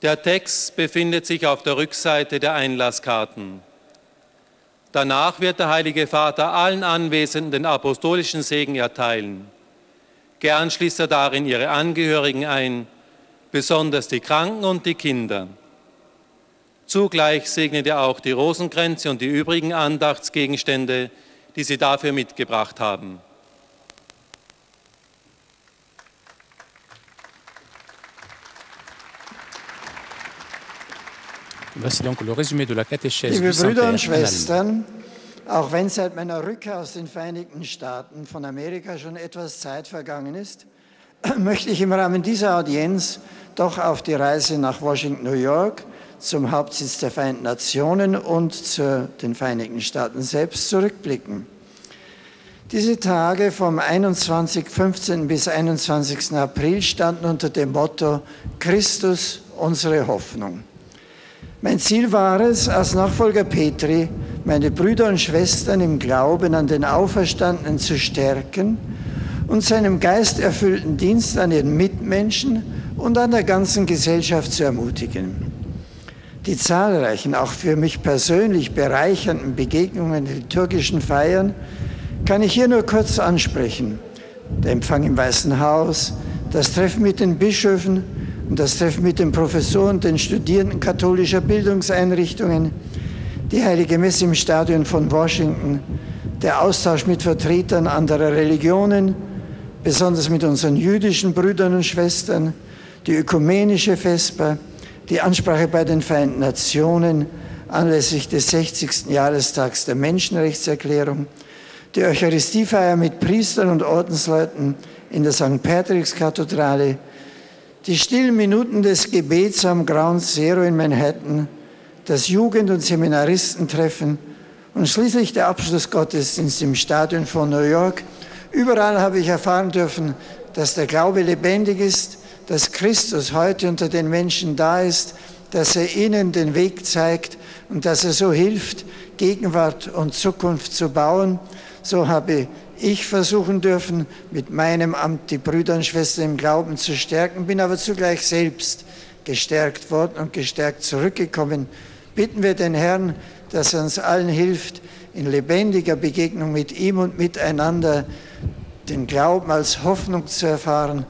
Der Text befindet sich auf der Rückseite der Einlasskarten. Danach wird der Heilige Vater allen Anwesenden den apostolischen Segen erteilen. Gern schließt er darin ihre Angehörigen ein, besonders die Kranken und die Kinder. Zugleich segnet er auch die Rosenkränze und die übrigen Andachtsgegenstände, die Sie dafür mitgebracht haben. Voici donc le résumé de la catéchèse Liebe du Brüder und Saint-Père. Schwestern, auch wenn seit meiner Rückkehr aus den Vereinigten Staaten von Amerika schon etwas Zeit vergangen ist, möchte ich im Rahmen dieser Audienz doch auf die Reise nach Washington, New York, zum Hauptsitz der Vereinten Nationen und zu den Vereinigten Staaten selbst zurückblicken. Diese Tage vom 15. bis 21. April standen unter dem Motto Christus, unsere Hoffnung. Mein Ziel war es, als Nachfolger Petri meine Brüder und Schwestern im Glauben an den Auferstandenen zu stärken und seinem geisterfüllten Dienst an ihren Mitmenschen und an der ganzen Gesellschaft zu ermutigen. Die zahlreichen, auch für mich persönlich bereichernden Begegnungen in liturgischen Feiern kann ich hier nur kurz ansprechen. Der Empfang im Weißen Haus, das Treffen mit den Bischöfen und das Treffen mit den Professoren und den Studierenden katholischer Bildungseinrichtungen, die Heilige Messe im Stadion von Washington, der Austausch mit Vertretern anderer Religionen, besonders mit unseren jüdischen Brüdern und Schwestern, die ökumenische Vesper, die Ansprache bei den Vereinten Nationen anlässlich des 60. Jahrestags der Menschenrechtserklärung, die Eucharistiefeier mit Priestern und Ordensleuten in der St. Patrickskathedrale, die stillen Minuten des Gebets am Ground Zero in Manhattan, das Jugend- und Seminaristentreffen und schließlich der Abschlussgottesdienst im Stadion von New York. Überall habe ich erfahren dürfen, dass der Glaube lebendig ist, dass Christus heute unter den Menschen da ist, dass er ihnen den Weg zeigt und dass er so hilft, Gegenwart und Zukunft zu bauen. So habe ich versuchen dürfen, mit meinem Amt die Brüder und Schwestern im Glauben zu stärken, bin aber zugleich selbst gestärkt worden und gestärkt zurückgekommen. Bitten wir den Herrn, dass er uns allen hilft, in lebendiger Begegnung mit ihm und miteinander den Glauben als Hoffnung zu erfahren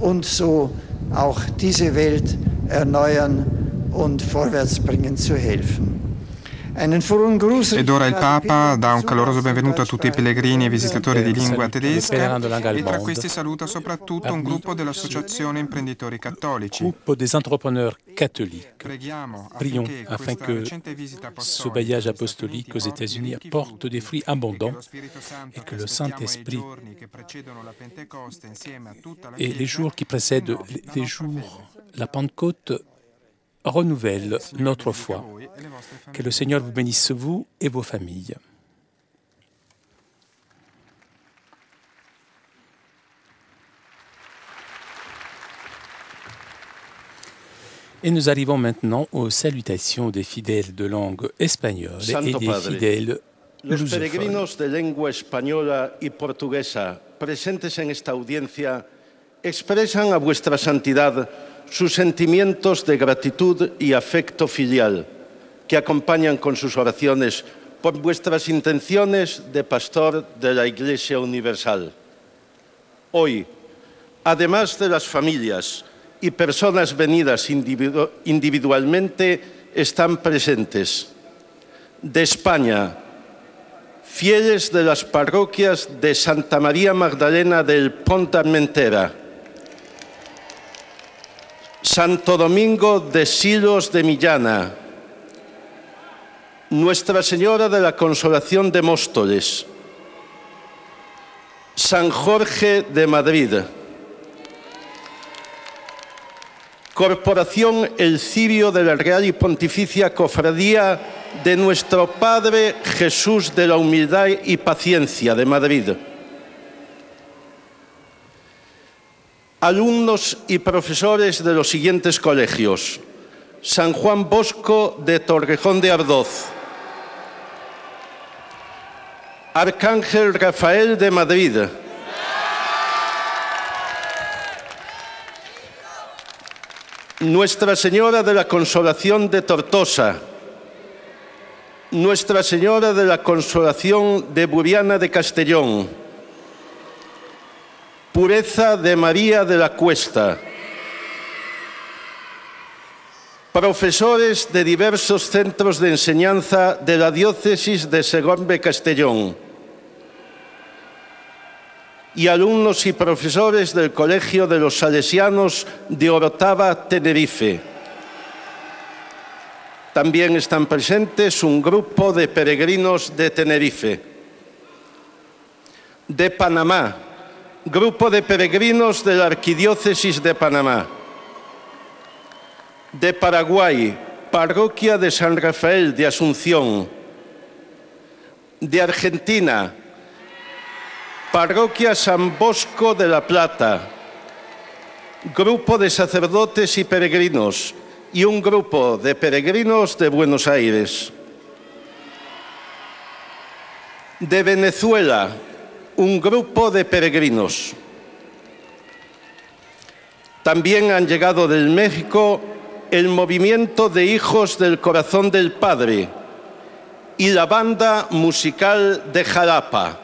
und so auch diese Welt erneuern und vorwärtsbringen zu helfen. Ed ora il Papa dà un caloroso benvenuto a tutti i pellegrini e visitatori di lingua tedesca e tra questi saluta soprattutto un gruppo dell'Associazione Imprenditori Cattolici. Groupe des entrepreneurs catholiques. Prions afin que ce voyage apostolique aux États-Unis apporte des fruits abondants et que le Saint-Esprit et les jours qui précèdent les jours, la Pentecôte, renouvelle notre foi. Que le Seigneur vous bénisse, vous et vos familles. Et nous arrivons maintenant aux salutations des fidèles de langue espagnole et des fidèles Los peregrinos de lengua española y portuguesa presentes en esta audiencia expresan a vuestra santidad sus sentimientos de gratitud y afecto filial, que acompañan con sus oraciones por vuestras intenciones de pastor de la Iglesia Universal. Hoy, además de las familias y personas venidas individualmente, están presentes de España, fieles de las parroquias de Santa María Magdalena del Pont d'Armentera, Santo Domingo de Silos de Millana, Nuestra Señora de la Consolación de Móstoles, San Jorge de Madrid, Corporación El Cirio de la Real y Pontificia Cofradía de Nuestro Padre Jesús de la Humildad y Paciencia de Madrid, alumnos y profesores de los siguientes colegios: San Juan Bosco de Torrejón de Ardoz, Arcángel Rafael de Madrid, Nuestra Señora de la Consolación de Tortosa, Nuestra Señora de la Consolación de Buriana de Castellón, Pureza de María de la Cuesta, profesores de diversos centros de enseñanza de la diócesis de Segorbe-Castellón y alumnos y profesores del Colegio de los Salesianos de Orotava, Tenerife. También están presentes un grupo de peregrinos de Tenerife. De Panamá, grupo de peregrinos de la Arquidiócesis de Panamá. De Paraguay, parroquia de San Rafael de Asunción. De Argentina, parroquia San Bosco de La Plata. Grupo de sacerdotes y peregrinos y un grupo de peregrinos de Buenos Aires. De Venezuela, un grupo de peregrinos. También han llegado del México el movimiento de Hijos del Corazón del Padre y la banda musical de Jalapa.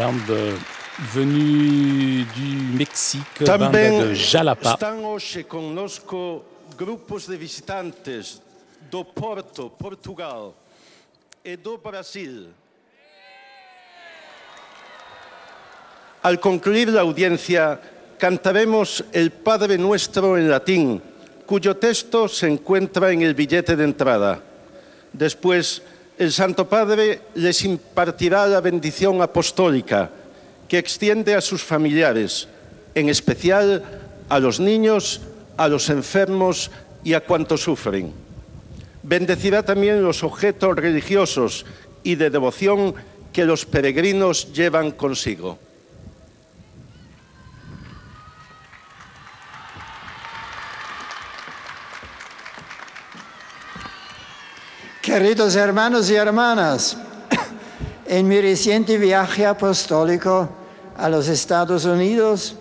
bande venue du Mexique, bande de Jalapa. Están hoje conosco grupos de visitantes do Porto, Portugal e do Brasil. Al concluir la audiencia, cantaremos el Padre Nuestro en latín, cuyo texto se encuentra en el billete de entrada. Después, el Santo Padre les impartirá la bendición apostólica, que extiende a sus familiares, en especial a los niños, a los enfermos y a cuantos sufren. Bendecirá también los objetos religiosos y de devoción que los peregrinos llevan consigo. Queridos hermanos y hermanas, en mi reciente viaje apostólico a los Estados Unidos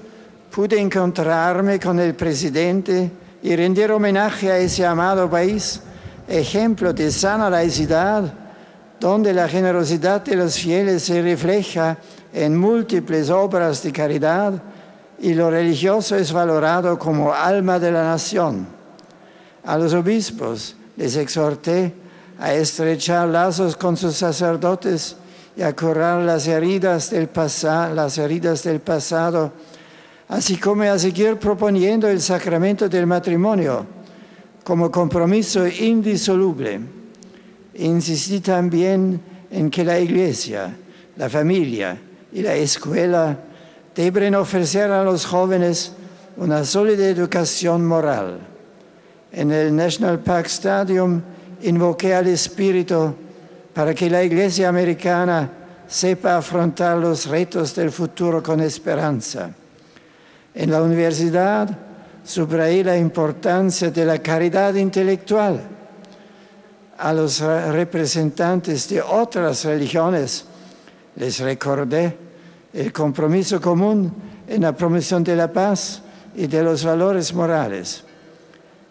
pude encontrarme con el presidente y rendir homenaje a ese amado país, ejemplo de sana laicidad, donde la generosidad de los fieles se refleja en múltiples obras de caridad y lo religioso es valorado como alma de la nación. A los obispos les exhorté a estrechar lazos con sus sacerdotes y a curar las heridas del pasado, así como a seguir proponiendo el sacramento del matrimonio como compromiso indisoluble. Insistí también en que la Iglesia, la familia y la escuela deben ofrecer a los jóvenes una sólida educación moral. En el National Park Stadium invoqué al Espíritu para que la Iglesia americana sepa afrontar los retos del futuro con esperanza. En la universidad subrayé la importancia de la caridad intelectual. A los representantes de otras religiones les recordé el compromiso común en la promoción de la paz y de los valores morales.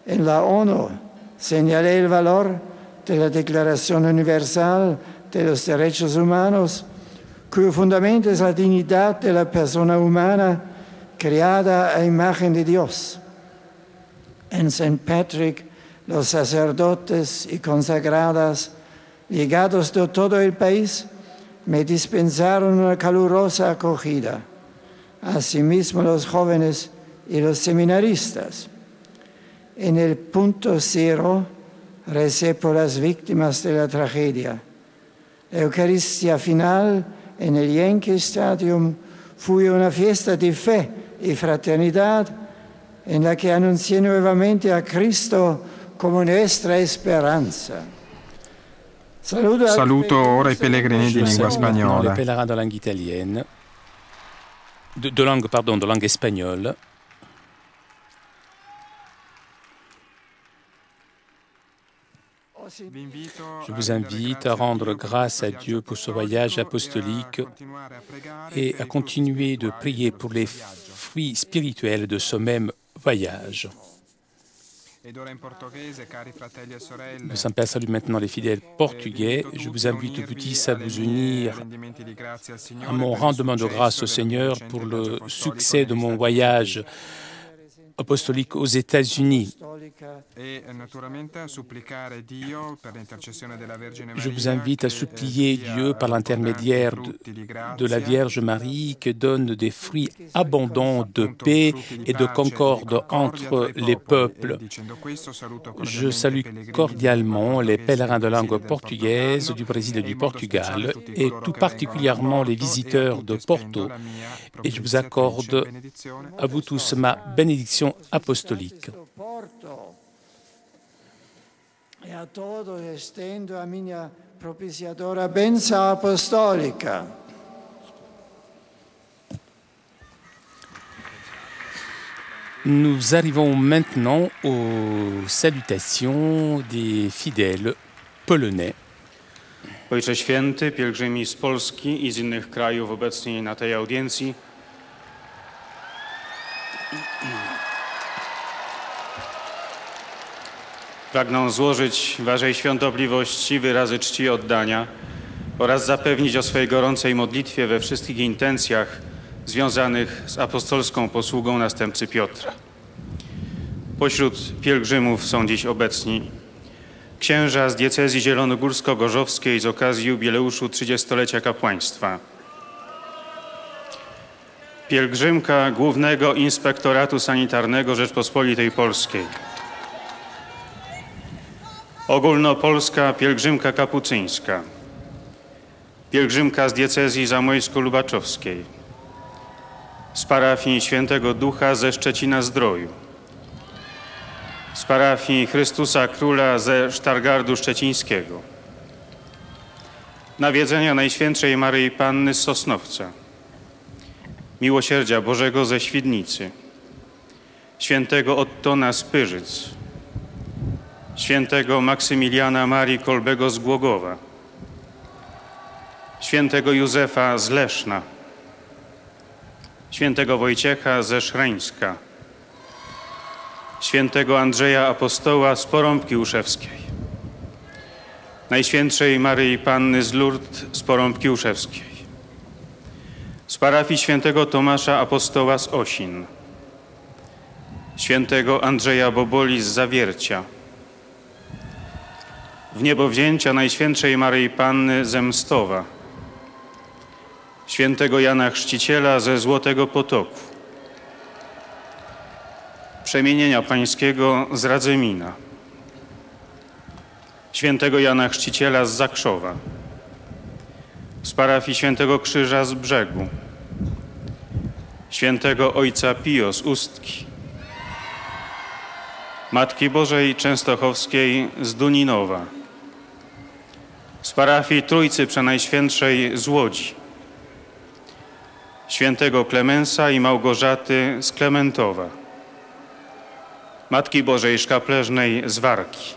En la ONU señalé el valor de la Declaración Universal de los Derechos Humanos, cuyo fundamento es la dignidad de la persona humana creada a imagen de Dios. En St. Patrick, los sacerdotes y consagradas, llegados de todo el país, me dispensaron una calurosa acogida. Asimismo, los jóvenes y los seminaristas. En el punto cero, recé por las víctimas de la tragedia. La Eucaristía final en el Yankee Stadium fue una fiesta de fe y fraternidad en la que anuncié nuevamente a Cristo come nostra speranza. Saluto ora i pellegrini di lingua spagnola. Les pèlerins de langue italienne, de langue espagnole. Je vous invite à rendre grâce à Dieu pour ce voyage apostolique et à continuer de prier pour les fruits spirituels de ce même voyage. Le Saint-Père salue maintenant les fidèles portugais. Je vous invite, petits, à vous unir à mon rendement de grâce au Seigneur pour le succès de mon voyage apostolique aux États-Unis. Je vous invite à supplier Dieu par l'intermédiaire de la Vierge Marie qui donne des fruits abondants de paix et de concorde entre les peuples. Je salue cordialement les pèlerins de langue portugaise du Brésil et du Portugal et tout particulièrement les visiteurs de Porto. Et je vous accorde à vous tous ma bénédiction apostolique. E a todos estendo a minha propiciadora benção apostólica. Nous arrivons maintenant aux salutations des fidèles polonais. Ojcze Święty, pielgrzymi z Polski i z innych krajów obecni na tej audiencji, pragnę złożyć Waszej świątobliwości wyrazy czci i oddania oraz zapewnić o swej gorącej modlitwie we wszystkich intencjach związanych z apostolską posługą następcy Piotra. Pośród pielgrzymów są dziś obecni księża z diecezji zielonogórsko-gorzowskiej z okazji jubileuszu 30-lecia kapłaństwa, pielgrzymka Głównego Inspektoratu Sanitarnego Rzeczpospolitej Polskiej, ogólnopolska pielgrzymka kapucyńska, pielgrzymka z diecezji zamojsko-lubaczowskiej, z parafii Świętego Ducha ze Szczecina-Zdroju, z parafii Chrystusa Króla ze Sztargardu Szczecińskiego, nawiedzenia Najświętszej Maryi Panny z Sosnowca, Miłosierdzia Bożego ze Świdnicy, świętego Ottona z Pyrzyc, świętego Maksymiliana Marii Kolbego z Głogowa, świętego Józefa z Leszna, świętego Wojciecha ze Szreńska, świętego Andrzeja Apostoła z Porąbki Uszewskiej, Najświętszej Maryi Panny z Lourdes z Porąbki Uszewskiej, z parafii świętego Tomasza Apostoła z Osin, świętego Andrzeja Boboli z Zawiercia, wniebowzięcia Najświętszej Maryi Panny ze Mstowa, świętego Jana Chrzciciela ze Złotego Potoku, przemienienia Pańskiego z Radzymina, świętego Jana Chrzciciela z Zakrzowa, z parafii Świętego Krzyża z Brzegu, świętego Ojca Pio z Ustki, Matki Bożej Częstochowskiej z Duninowa, z parafii Trójcy Przenajświętszej z Łodzi, świętego Klemensa i Małgorzaty z Klementowa, Matki Bożej Szkapleżnej z Warki,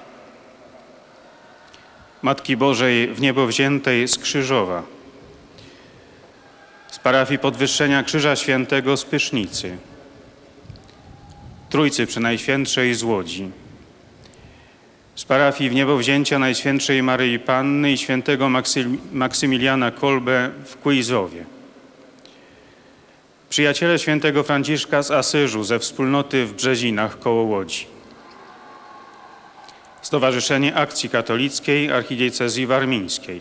Matki Bożej Wniebowziętej z Krzyżowa, z parafii Podwyższenia Krzyża Świętego z Pysznicy, Trójcy Przenajświętszej z Łodzi, z parafii Wniebowzięcia Najświętszej Maryi Panny i świętego Maksymiliana Kolbe w Kujzowie, przyjaciele świętego Franciszka z Asyżu ze wspólnoty w Brzezinach koło Łodzi, Stowarzyszenie Akcji Katolickiej Archidiecezji Warmińskiej,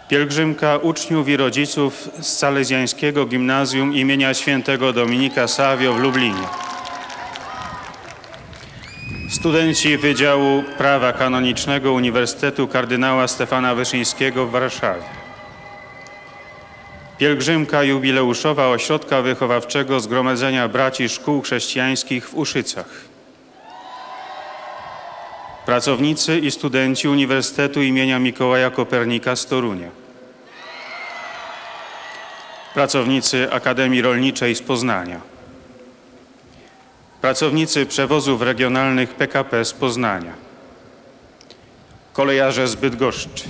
pielgrzymka uczniów i rodziców z Salezjańskiego Gimnazjum imienia świętego Dominika Savio w Lublinie, studenci Wydziału Prawa Kanonicznego Uniwersytetu Kardynała Stefana Wyszyńskiego w Warszawie, pielgrzymka jubileuszowa Ośrodka Wychowawczego Zgromadzenia Braci Szkół Chrześcijańskich w Uszycach, pracownicy i studenci Uniwersytetu imienia Mikołaja Kopernika z Torunia, pracownicy Akademii Rolniczej z Poznania, pracownicy przewozów regionalnych PKP z Poznania, kolejarze z Bydgoszczy,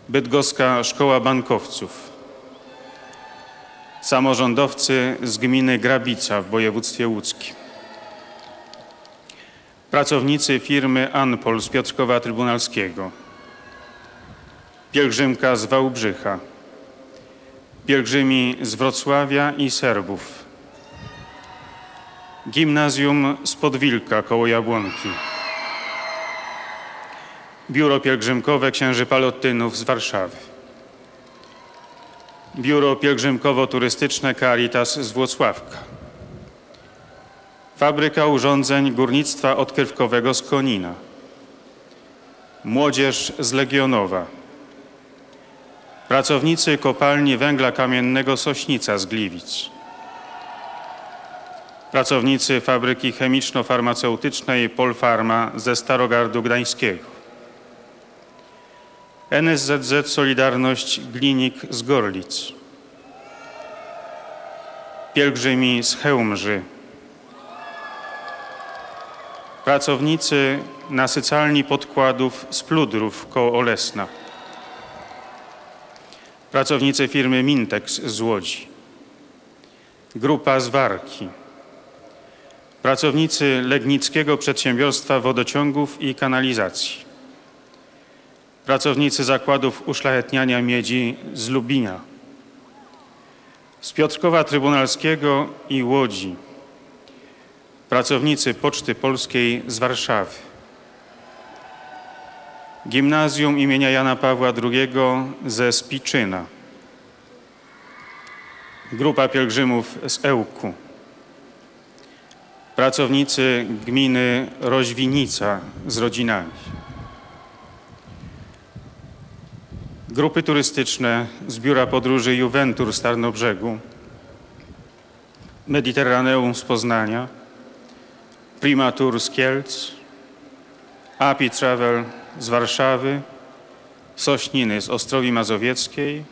Bydgoska Szkoła Bankowców, samorządowcy z gminy Grabica w województwie łódzkim, pracownicy firmy Anpol z Piotrkowa Trybunalskiego, pielgrzymka z Wałbrzycha, pielgrzymi z Wrocławia i Serbów, gimnazjum z Podwilka koło Jabłonki, biuro pielgrzymkowe księży Palottynów z Warszawy, biuro pielgrzymkowo-turystyczne Caritas z Włocławka, fabryka urządzeń górnictwa odkrywkowego z Konina, młodzież z Legionowa, pracownicy kopalni węgla kamiennego Sośnica z Gliwic, pracownicy fabryki chemiczno-farmaceutycznej Polfarma ze Starogardu Gdańskiego, NSZZ Solidarność Glinik z Gorlic, pielgrzymi z Chełmży, pracownicy nasycalni podkładów z Pludrów koło Olesna, pracownicy firmy Mintex z Łodzi, grupa z Warki, pracownicy Legnickiego Przedsiębiorstwa Wodociągów i Kanalizacji, pracownicy zakładów uszlachetniania miedzi z Lubina, z Piotrkowa Trybunalskiego i Łodzi, pracownicy Poczty Polskiej z Warszawy, Gimnazjum imienia Jana Pawła II ze Spiczyna, grupa pielgrzymów z Ełku, pracownicy gminy Roźwinica z rodzinami, grupy turystyczne z Biura Podróży Juventur z Tarnobrzegu, Mediterraneum z Poznania, Prima Tour z Kielc, Api Travel z Warszawy, Sośniny z Ostrowi Mazowieckiej,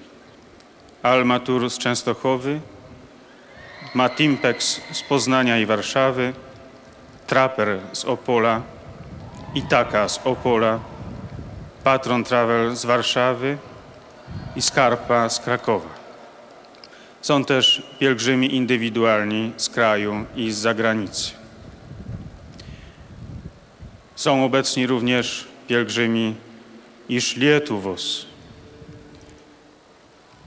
Alma Tour z Częstochowy, Matimpex z Poznania i Warszawy, Trapper z Opola, Itaka z Opola, Patron Travel z Warszawy i Skarpa z Krakowa. Są też pielgrzymi indywidualni z kraju i z zagranicy. Są obecni również pielgrzymi iz Lietuvos.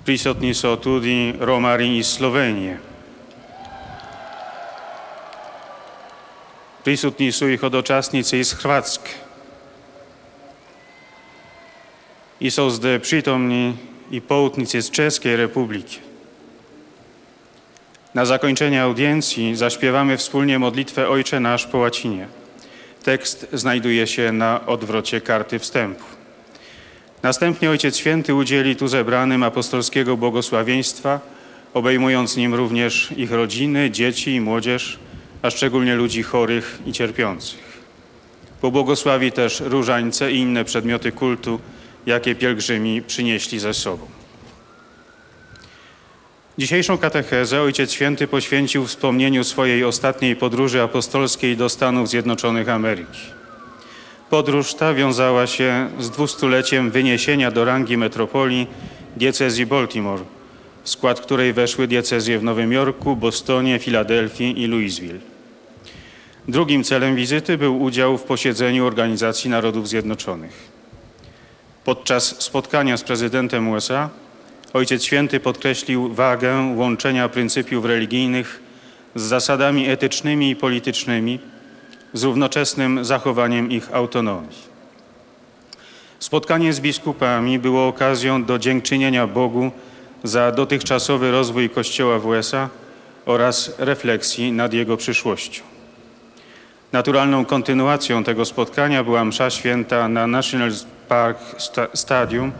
Prisutni są tudi Romari iz Slovenije. Prisutni su i hodočasnici iz Hrvatske. I są zde przytomni i poutnicy z Czeskiej Republiki. Na zakończenie audiencji zaśpiewamy wspólnie modlitwę Ojcze Nasz po łacinie. Tekst znajduje się na odwrocie karty wstępu. Następnie Ojciec Święty udzieli tu zebranym apostolskiego błogosławieństwa, obejmując nim również ich rodziny, dzieci i młodzież, a szczególnie ludzi chorych i cierpiących. Pobłogosławi też różańce i inne przedmioty kultu, jakie pielgrzymi przynieśli ze sobą. Dzisiejszą katechezę Ojciec Święty poświęcił wspomnieniu swojej ostatniej podróży apostolskiej do Stanów Zjednoczonych Ameryki. Podróż ta wiązała się z 200-leciem wyniesienia do rangi metropolii diecezji Baltimore, w skład której weszły diecezje w Nowym Jorku, Bostonie, Filadelfii i Louisville. Drugim celem wizyty był udział w posiedzeniu Organizacji Narodów Zjednoczonych. Podczas spotkania z prezydentem USA Ojciec Święty podkreślił wagę łączenia pryncypiów religijnych z zasadami etycznymi i politycznymi, z równoczesnym zachowaniem ich autonomii. Spotkanie z biskupami było okazją do dziękczynienia Bogu za dotychczasowy rozwój Kościoła w USA oraz refleksji nad jego przyszłością. Naturalną kontynuacją tego spotkania była msza święta na National Park Stadium,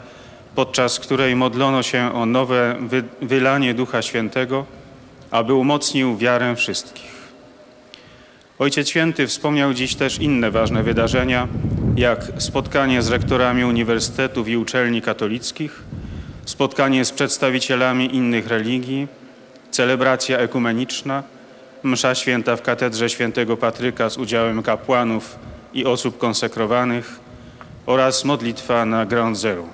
podczas której modlono się o nowe wylanie Ducha Świętego, aby umocnił wiarę wszystkich. Ojciec Święty wspomniał dziś też inne ważne wydarzenia, jak spotkanie z rektorami uniwersytetów i uczelni katolickich, spotkanie z przedstawicielami innych religii, celebracja ekumeniczna, msza święta w katedrze świętego Patryka z udziałem kapłanów i osób konsekrowanych oraz modlitwa na Ground Zero.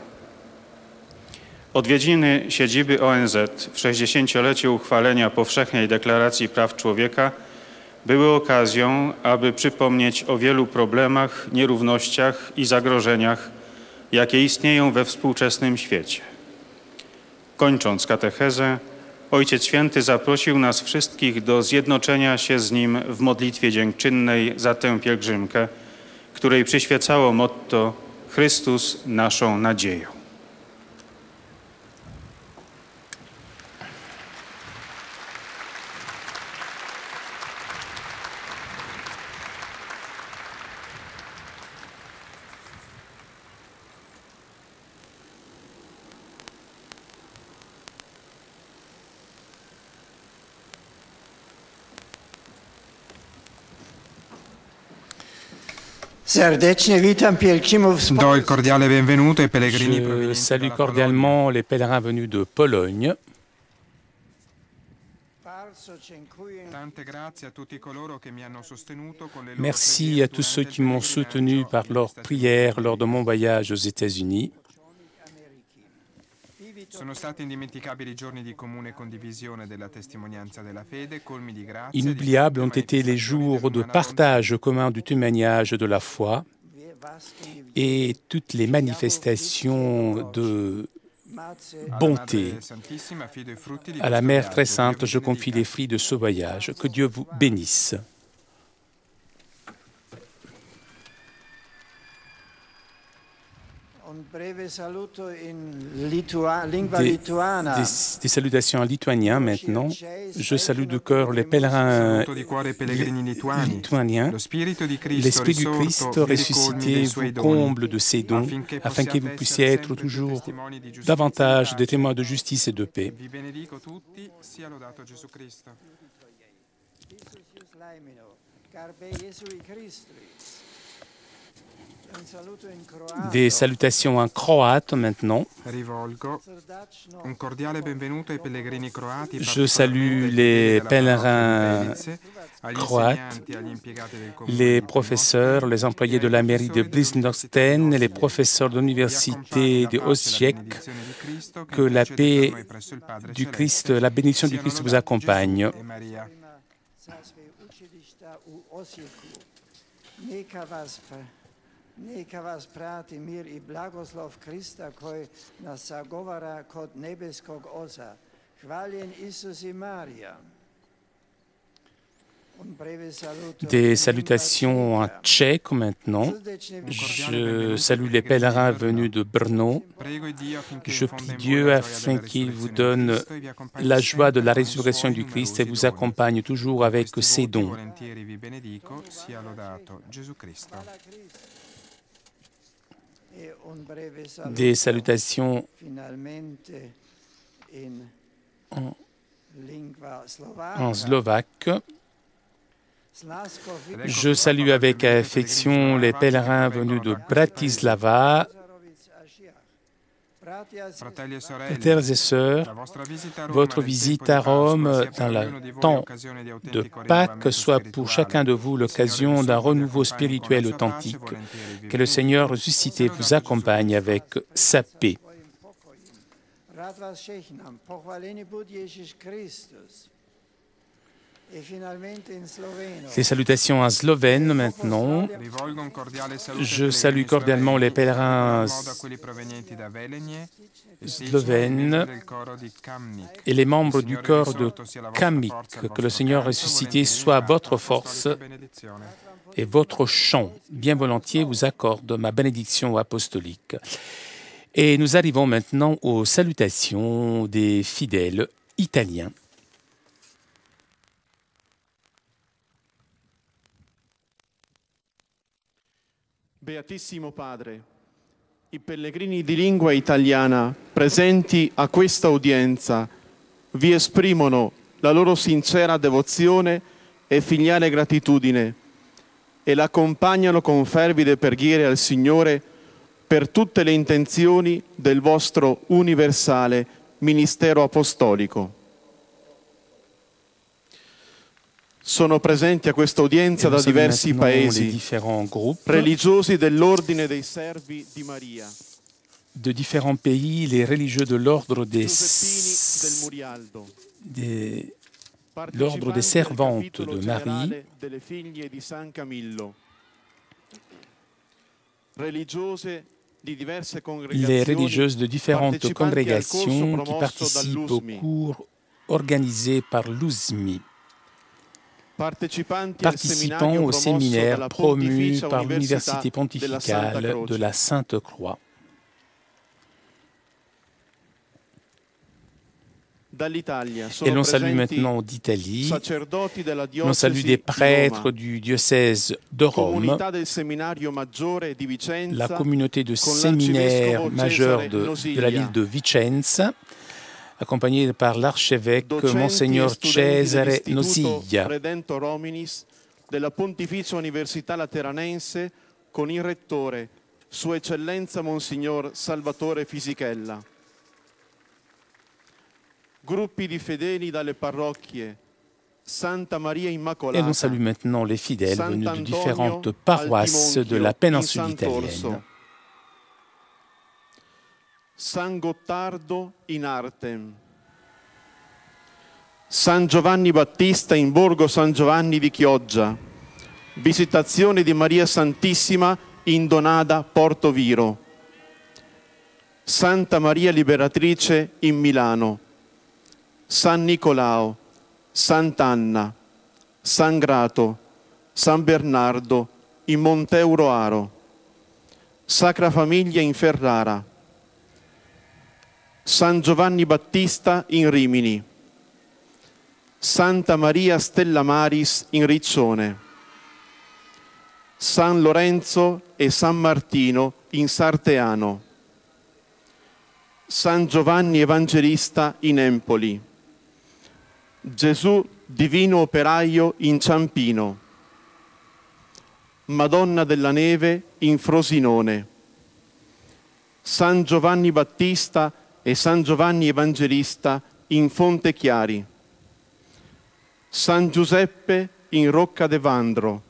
Odwiedziny siedziby ONZ w 60-lecie uchwalenia Powszechnej Deklaracji Praw Człowieka były okazją, aby przypomnieć o wielu problemach, nierównościach i zagrożeniach, jakie istnieją we współczesnym świecie. Kończąc katechezę, Ojciec Święty zaprosił nas wszystkich do zjednoczenia się z Nim w modlitwie dziękczynnej za tę pielgrzymkę, której przyświecało motto Chrystus naszą nadzieją. Serdecznie witam pielgrzymów z Do il cordiale benvenuto ai pellegrini Je provenienti salue dalla Pologne. cordialement les pèlerins venus de Pologne. Tante grazie a tutti coloro che mi hanno sostenuto con le loro Merci preghiere à tous ceux durante qui il m'ont pellegrinaggio soutenu par leurs negli prières Stati lors de mon voyage aux États-Unis. Sono stati indimenticabili giorni di comune condivisione della testimonianza della fede, colmi di grazia. Inoubliables ont été les jours de partage commun du témoignage de la foi. et toutes les manifestations de bonté. À la Mère très sainte, je confie les fruits de ce voyage. Que Dieu vous bénisse. Des salutations en lituanien maintenant. Je salue de cœur les pèlerins lituaniens. L'Esprit du Christ ressuscité vous comble de ses dons, afin que vous puissiez être toujours davantage des témoins de justice et de paix. Des salutations en croate maintenant. Je salue les pèlerins croates, les professeurs, les employés de la mairie de Blisnosten et les professeurs de l'université de Osijek. Que la paix du Christ, la bénédiction du Christ vous accompagne. Neka vas prati mir I blagoslov Krista koji nas sagovara kod nebeskog Oca. Hvaljen Isus I Marija. Des salutations en tchèque maintenant. Je salue les pèlerins venus de Brno. Je prie Dieu afin qu'il vous donne la joie de la résurrection du Christ et vous accompagne toujours avec ses dons. Des salutations en slovaque. Je salue avec affection les pèlerins venus de Bratislava. Frères et sœurs, votre visite à Rome dans le temps de Pâques soit pour chacun de vous l'occasion d'un renouveau spirituel authentique. Que le Seigneur ressuscité vous accompagne avec sa paix. Les salutations en slovène maintenant. Je salue cordialement les pèlerins slovènes et les membres du corps de Kamnik. Que le Seigneur ressuscité soit votre force et votre chant. Bien volontiers vous accorde ma bénédiction apostolique. Et nous arrivons maintenant aux salutations des fidèles italiens. Beatissimo Padre, I pellegrini di lingua italiana presenti a questa udienza vi esprimono la loro sincera devozione e filiale gratitudine e l'accompagnano con fervide preghiere al Signore per tutte le intenzioni del vostro universale ministero apostolico. Sono presenti a questa udienza da diversi paesi, religiosi dell'ordine dei servi di Maria. De différents pays, les religieux de l'ordre des servantes de Marie, les religieuses de différentes congrégations qui participent aux cours organisés par l'USMI, participant au séminaire promu par l'Université pontificale de la Sainte-Croix. Et l'on salue maintenant d'Italie, l'on salue des prêtres du diocèse de Rome, la communauté de séminaire majeur de la ville de Vicenza, accompagné par l'archevêque Monseigneur Cesare Nosiglia. Della Pontificia Università Lateranense con il rettore, Sua Eccellenza Monsignor Salvatore Fisichella. Gruppi di fedeli dalle parrocchie Santa Maria Immacolata. Et l'on salue maintenant les fidèles venus de différentes paroisses de la péninsule italienne. San Gottardo in Artem, San Giovanni Battista in Borgo San Giovanni di Chioggia, Visitazione di Maria Santissima in Donada, Porto Viro, Santa Maria Liberatrice in Milano, San Nicolao, Sant'Anna, San Grato, San Bernardo in Monteuroaro, Sacra Famiglia in Ferrara, San Giovanni Battista in Rimini, Santa Maria Stella Maris in Riccione, San Lorenzo e San Martino in Sarteano, San Giovanni Evangelista in Empoli, Gesù Divino Operaio in Ciampino, Madonna della Neve in Frosinone, San Giovanni Battista e San Giovanni Evangelista in Fontechiari, San Giuseppe in Rocca de Vandro,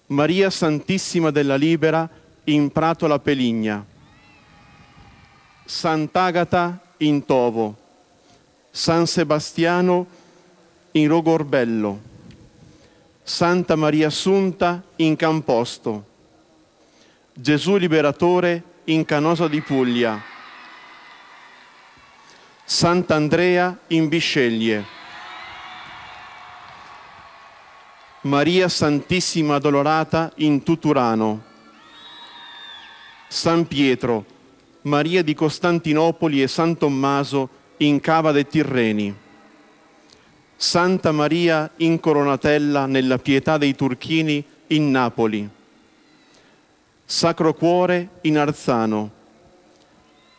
Maria Santissima della Libera in Prato la Peligna, Sant'Agata in Tovo, San Sebastiano in Rogorbello, Santa Maria Assunta in Camposto, Gesù Liberatore in Canosa di Puglia, Sant'Andrea in Bisceglie, Maria Santissima Addolorata in Tuturano, San Pietro, Maria di Costantinopoli e San Tommaso in Cava dei Tirreni, Santa Maria in Coronatella nella Pietà dei Turchini in Napoli, Sacro Cuore in Arzano,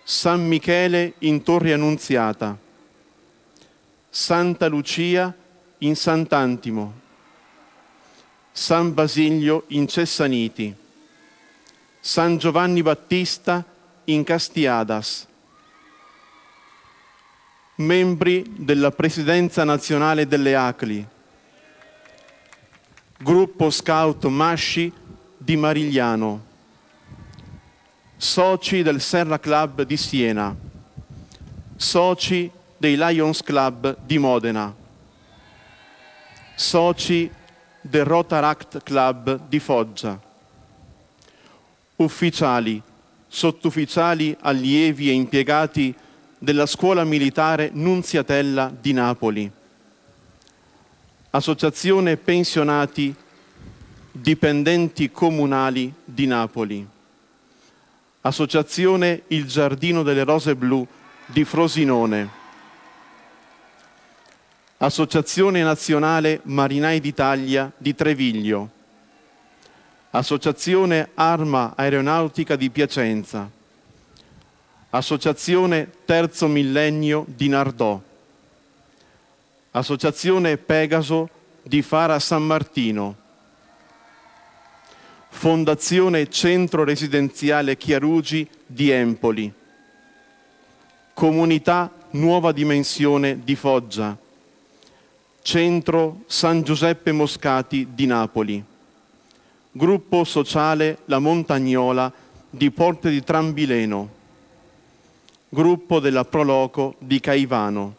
San Michele in Torre Annunziata, Santa Lucia in Sant'Antimo, San Basilio in Cessaniti, San Giovanni Battista in Castiadas, membri della Presidenza Nazionale delle ACLI, Gruppo Scout Masci di Marigliano, soci del Serra Club di Siena, soci dei Lions Club di Modena, soci del Rotaract Club di Foggia, ufficiali, sottufficiali, allievi e impiegati della Scuola Militare Nunziatella di Napoli, Associazione Pensionati Dipendenti Comunali di Napoli, Associazione Il Giardino delle Rose Blu di Frosinone, Associazione Nazionale Marinai d'Italia di Treviglio, Associazione Arma Aeronautica di Piacenza, Associazione Terzo Millennio di Nardò, Associazione Pegaso di Fara San Martino, Fondazione Centro Residenziale Chiarugi di Empoli, Comunità Nuova Dimensione di Foggia, Centro San Giuseppe Moscati di Napoli, Gruppo Sociale La Montagnola di Porte di Trambileno, Gruppo della Proloco di Caivano,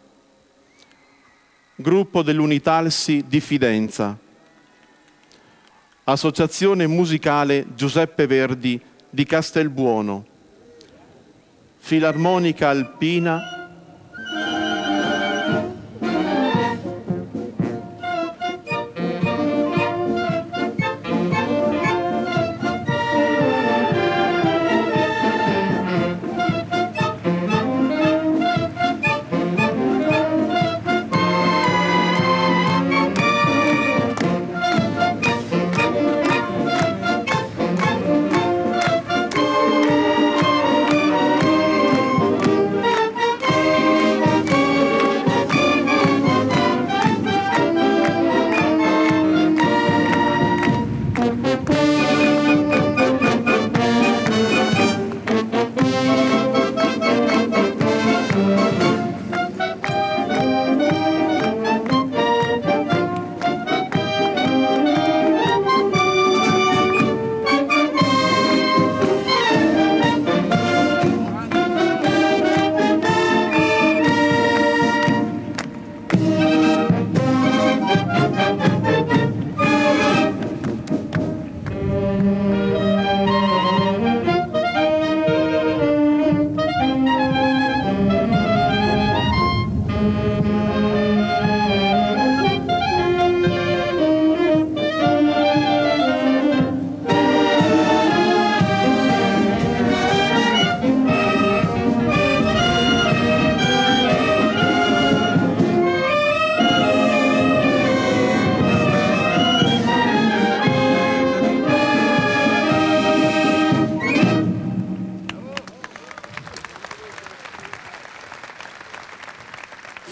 Gruppo dell'Unitalsi di Fidenza, Associazione Musicale Giuseppe Verdi di Castelbuono, Filarmonica Alpina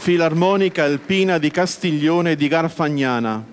Filarmonica Alpina di Castiglione di Garfagnana.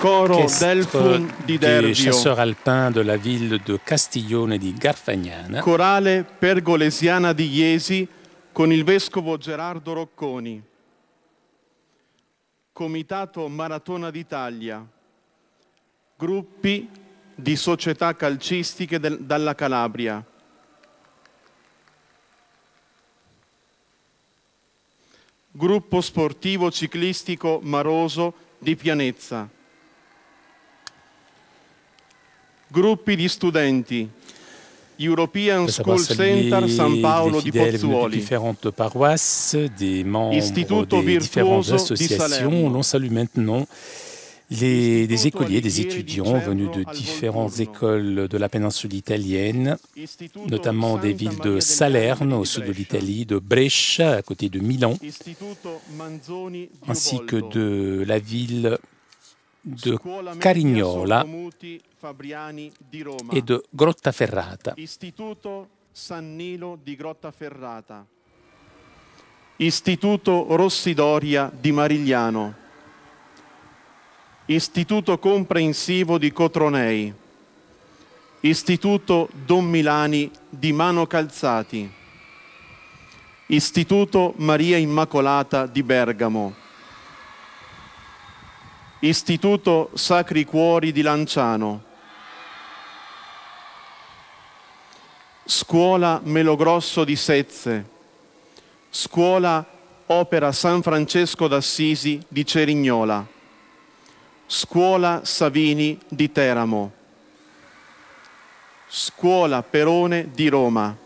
Orchestre des chasseurs alpins de la ville de Castiglione di Garfagnana. Corale Pergolesiana di Iesi con il vescovo Gerardo Rocconi. Comitato Maratona d'Italia. Gruppi di società calcistiche dalla Calabria. Gruppo sportivo ciclistico Maroso di Pianezza. Gruppi di studenti, European School Center San Paolo di Pozzuoli, différentes paroisses, des membres Istituto des différentes Virtuoso di associations. Salerno. On salue maintenant des écoliers, des étudiants venus de différentes écoles de la péninsule italienne, notamment des villes de Salerne au sud de l'Italie, de Brescia à côté de Milan, ainsi que de la ville de Carignola e de Grottaferrata. Istituto San Nilo di Grottaferrata, Istituto Rossidoria di Marigliano, Istituto Comprensivo di Cotronei, Istituto Don Milani di Mano Calzati, Istituto Maria Immacolata di Bergamo, Istituto Sacri Cuori di Lanciano, Scuola Melogrosso di Sezze, Scuola Opera San Francesco d'Assisi di Cerignola, Scuola Savini di Teramo, Scuola Perone di Roma,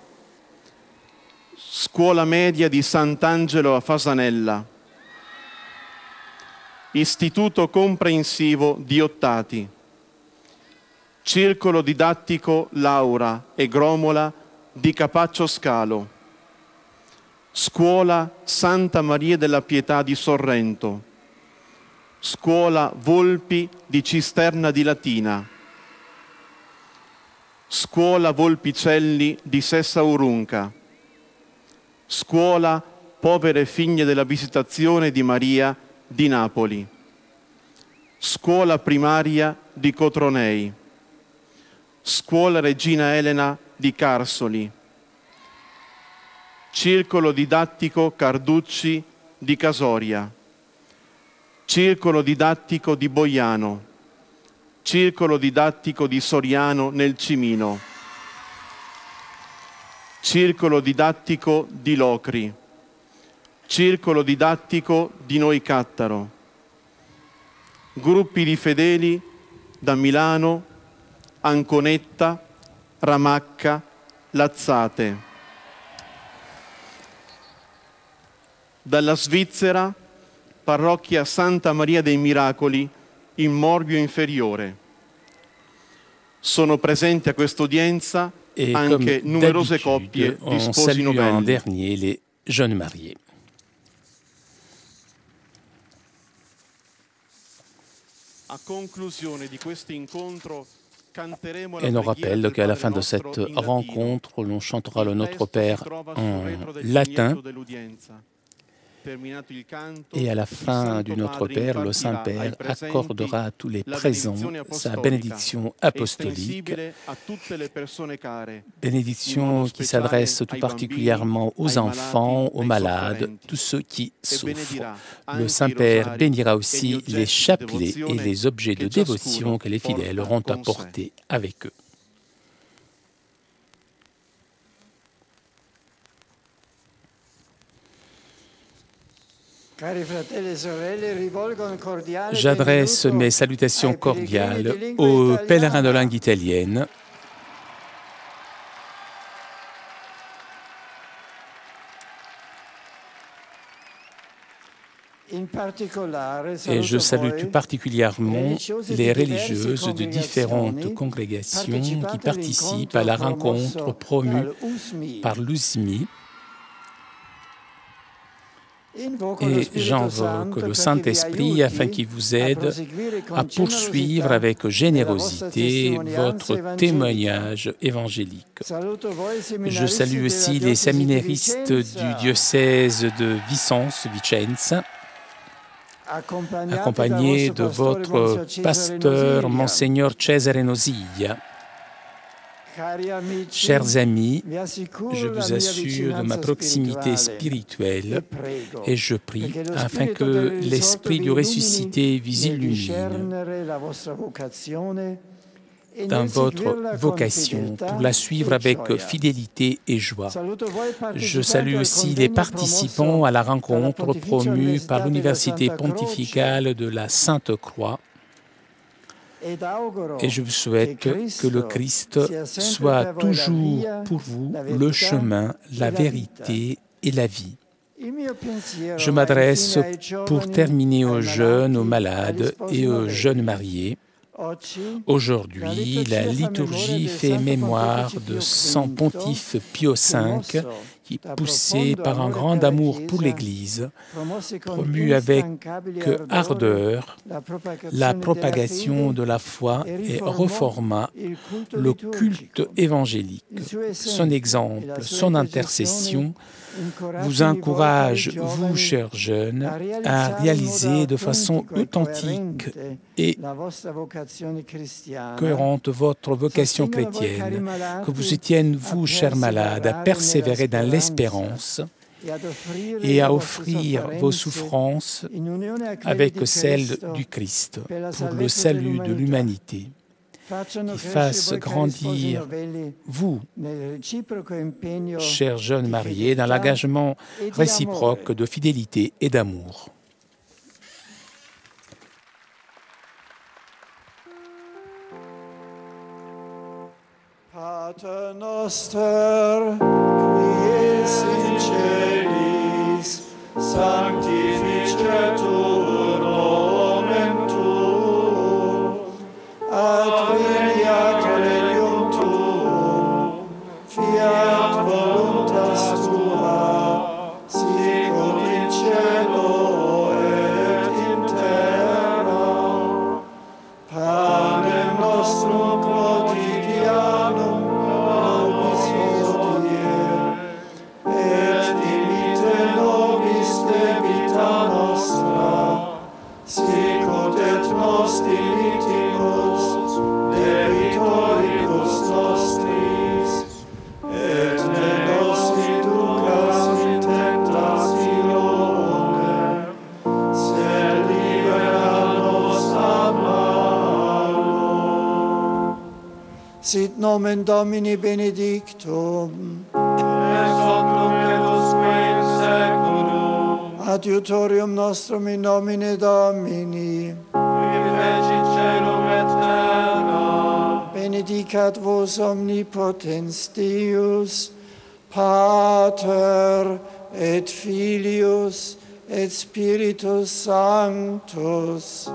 Scuola Media di Sant'Angelo a Fasanella, Istituto Comprensivo di Ottati, Circolo Didattico Laura e Gromola di Capaccio Scalo, Scuola Santa Maria della Pietà di Sorrento, Scuola Volpi di Cisterna di Latina, Scuola Volpicelli di Sessa Urunca, Scuola Povere Figlie della Visitazione di Maria di Napoli, Scuola Primaria di Cotronei, Scuola Regina Elena di Carsoli, Circolo Didattico Carducci di Casoria, Circolo Didattico di Boiano, Circolo Didattico di Soriano nel Cimino, Circolo Didattico di Locri, Circolo Didattico di Noicattaro, gruppi di fedeli da Milano, Anconetta, Ramacca, Lazzate. Dalla Svizzera parrocchia Santa Maria dei Miracoli in Morbio Inferiore. Sono presenti a questa udienza anche numerose coppie di sposi en novelli. dernier les jeunes mariés. A conclusione di questo incontro canteremo Et nous rappelle qu'à la fin de cette rencontre, l'on chantera le Notre Père en latin. Et à la fin du Notre Père, le Saint-Père accordera à tous les présents sa bénédiction apostolique, bénédiction qui s'adresse tout particulièrement aux enfants, aux malades, tous ceux qui souffrent. Le Saint-Père bénira aussi les chapelets et les objets de dévotion que les fidèles auront apportés avec eux. J'adresse mes salutations cordiales aux pèlerins de langue italienne et je salue tout particulièrement les religieuses de différentes congrégations qui participent à la rencontre promue par l'USMI. Et j'invoque le Saint-Esprit afin qu'il vous aide à poursuivre avec générosité votre témoignage évangélique. Je salue aussi les séminaristes du diocèse de Vicenza, accompagnés de votre pasteur, Monseigneur Cesare Nosiglia. Chers amis, je vous assure de ma proximité spirituelle et je prie afin que l'Esprit du ressuscité vous illumine dans votre vocation pour la suivre avec fidélité et joie. Je salue aussi les participants à la rencontre promue par l'Université pontificale de la Sainte-Croix. Et je vous souhaite que le Christ soit toujours pour vous le chemin, la vérité et la vie. Je m'adresse pour terminer aux jeunes, aux malades et aux jeunes mariés. Aujourd'hui, la liturgie fait mémoire de Saint Pontife Pio V, qui, poussé par un grand amour pour l'Église, promut avec ardeur la propagation de la foi et reforma le culte évangélique. Son exemple, son intercession vous encourage, vous, chers jeunes, à réaliser de façon authentique et cohérente votre vocation chrétienne, que vous étiez, vous, chers malades, à persévérer dans l'espérance et à offrir vos souffrances avec celles du Christ pour le salut de l'humanité, qui fasse grandir vous, chers jeunes mariés, dans l'engagement réciproque de fidélité et d'amour. Pater noster, qui es in celis, sanctificetur nomen tuum, adveniat regnum tuum, fiat voluntas tua, sicut in cielo et in terra. Panem nostrum quotidianum nobis hodie, et dimitte nobis debita nostra, sicut et nos dimittimus debitoribus nostris, et ne nos inducas in tentatione, sed libera nos a malo. Sit nomen Domini benedictum, ex hoc nunc et usque in seculum, adiutorium nostrum in nomine Domini, qui feci celum et terra, benedicat vos omnipotens Deus, Pater et Filius et Spiritus Sanctus.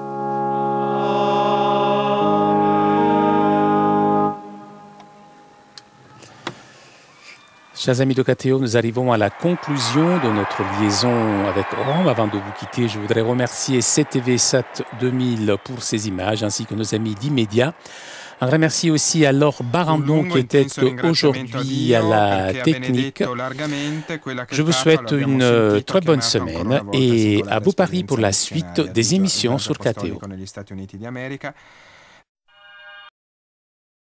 Chers amis de KTO, nous arrivons à la conclusion de notre liaison avec Rome. Avant de vous quitter, je voudrais remercier CTV Sat 2000 pour ces images, ainsi que nos amis d'Immédia. Un remercie aussi à Laure Barandon qui était aujourd'hui à la technique. Je vous souhaite une très bonne semaine et à beau Paris pour la suite des émissions sur KTO.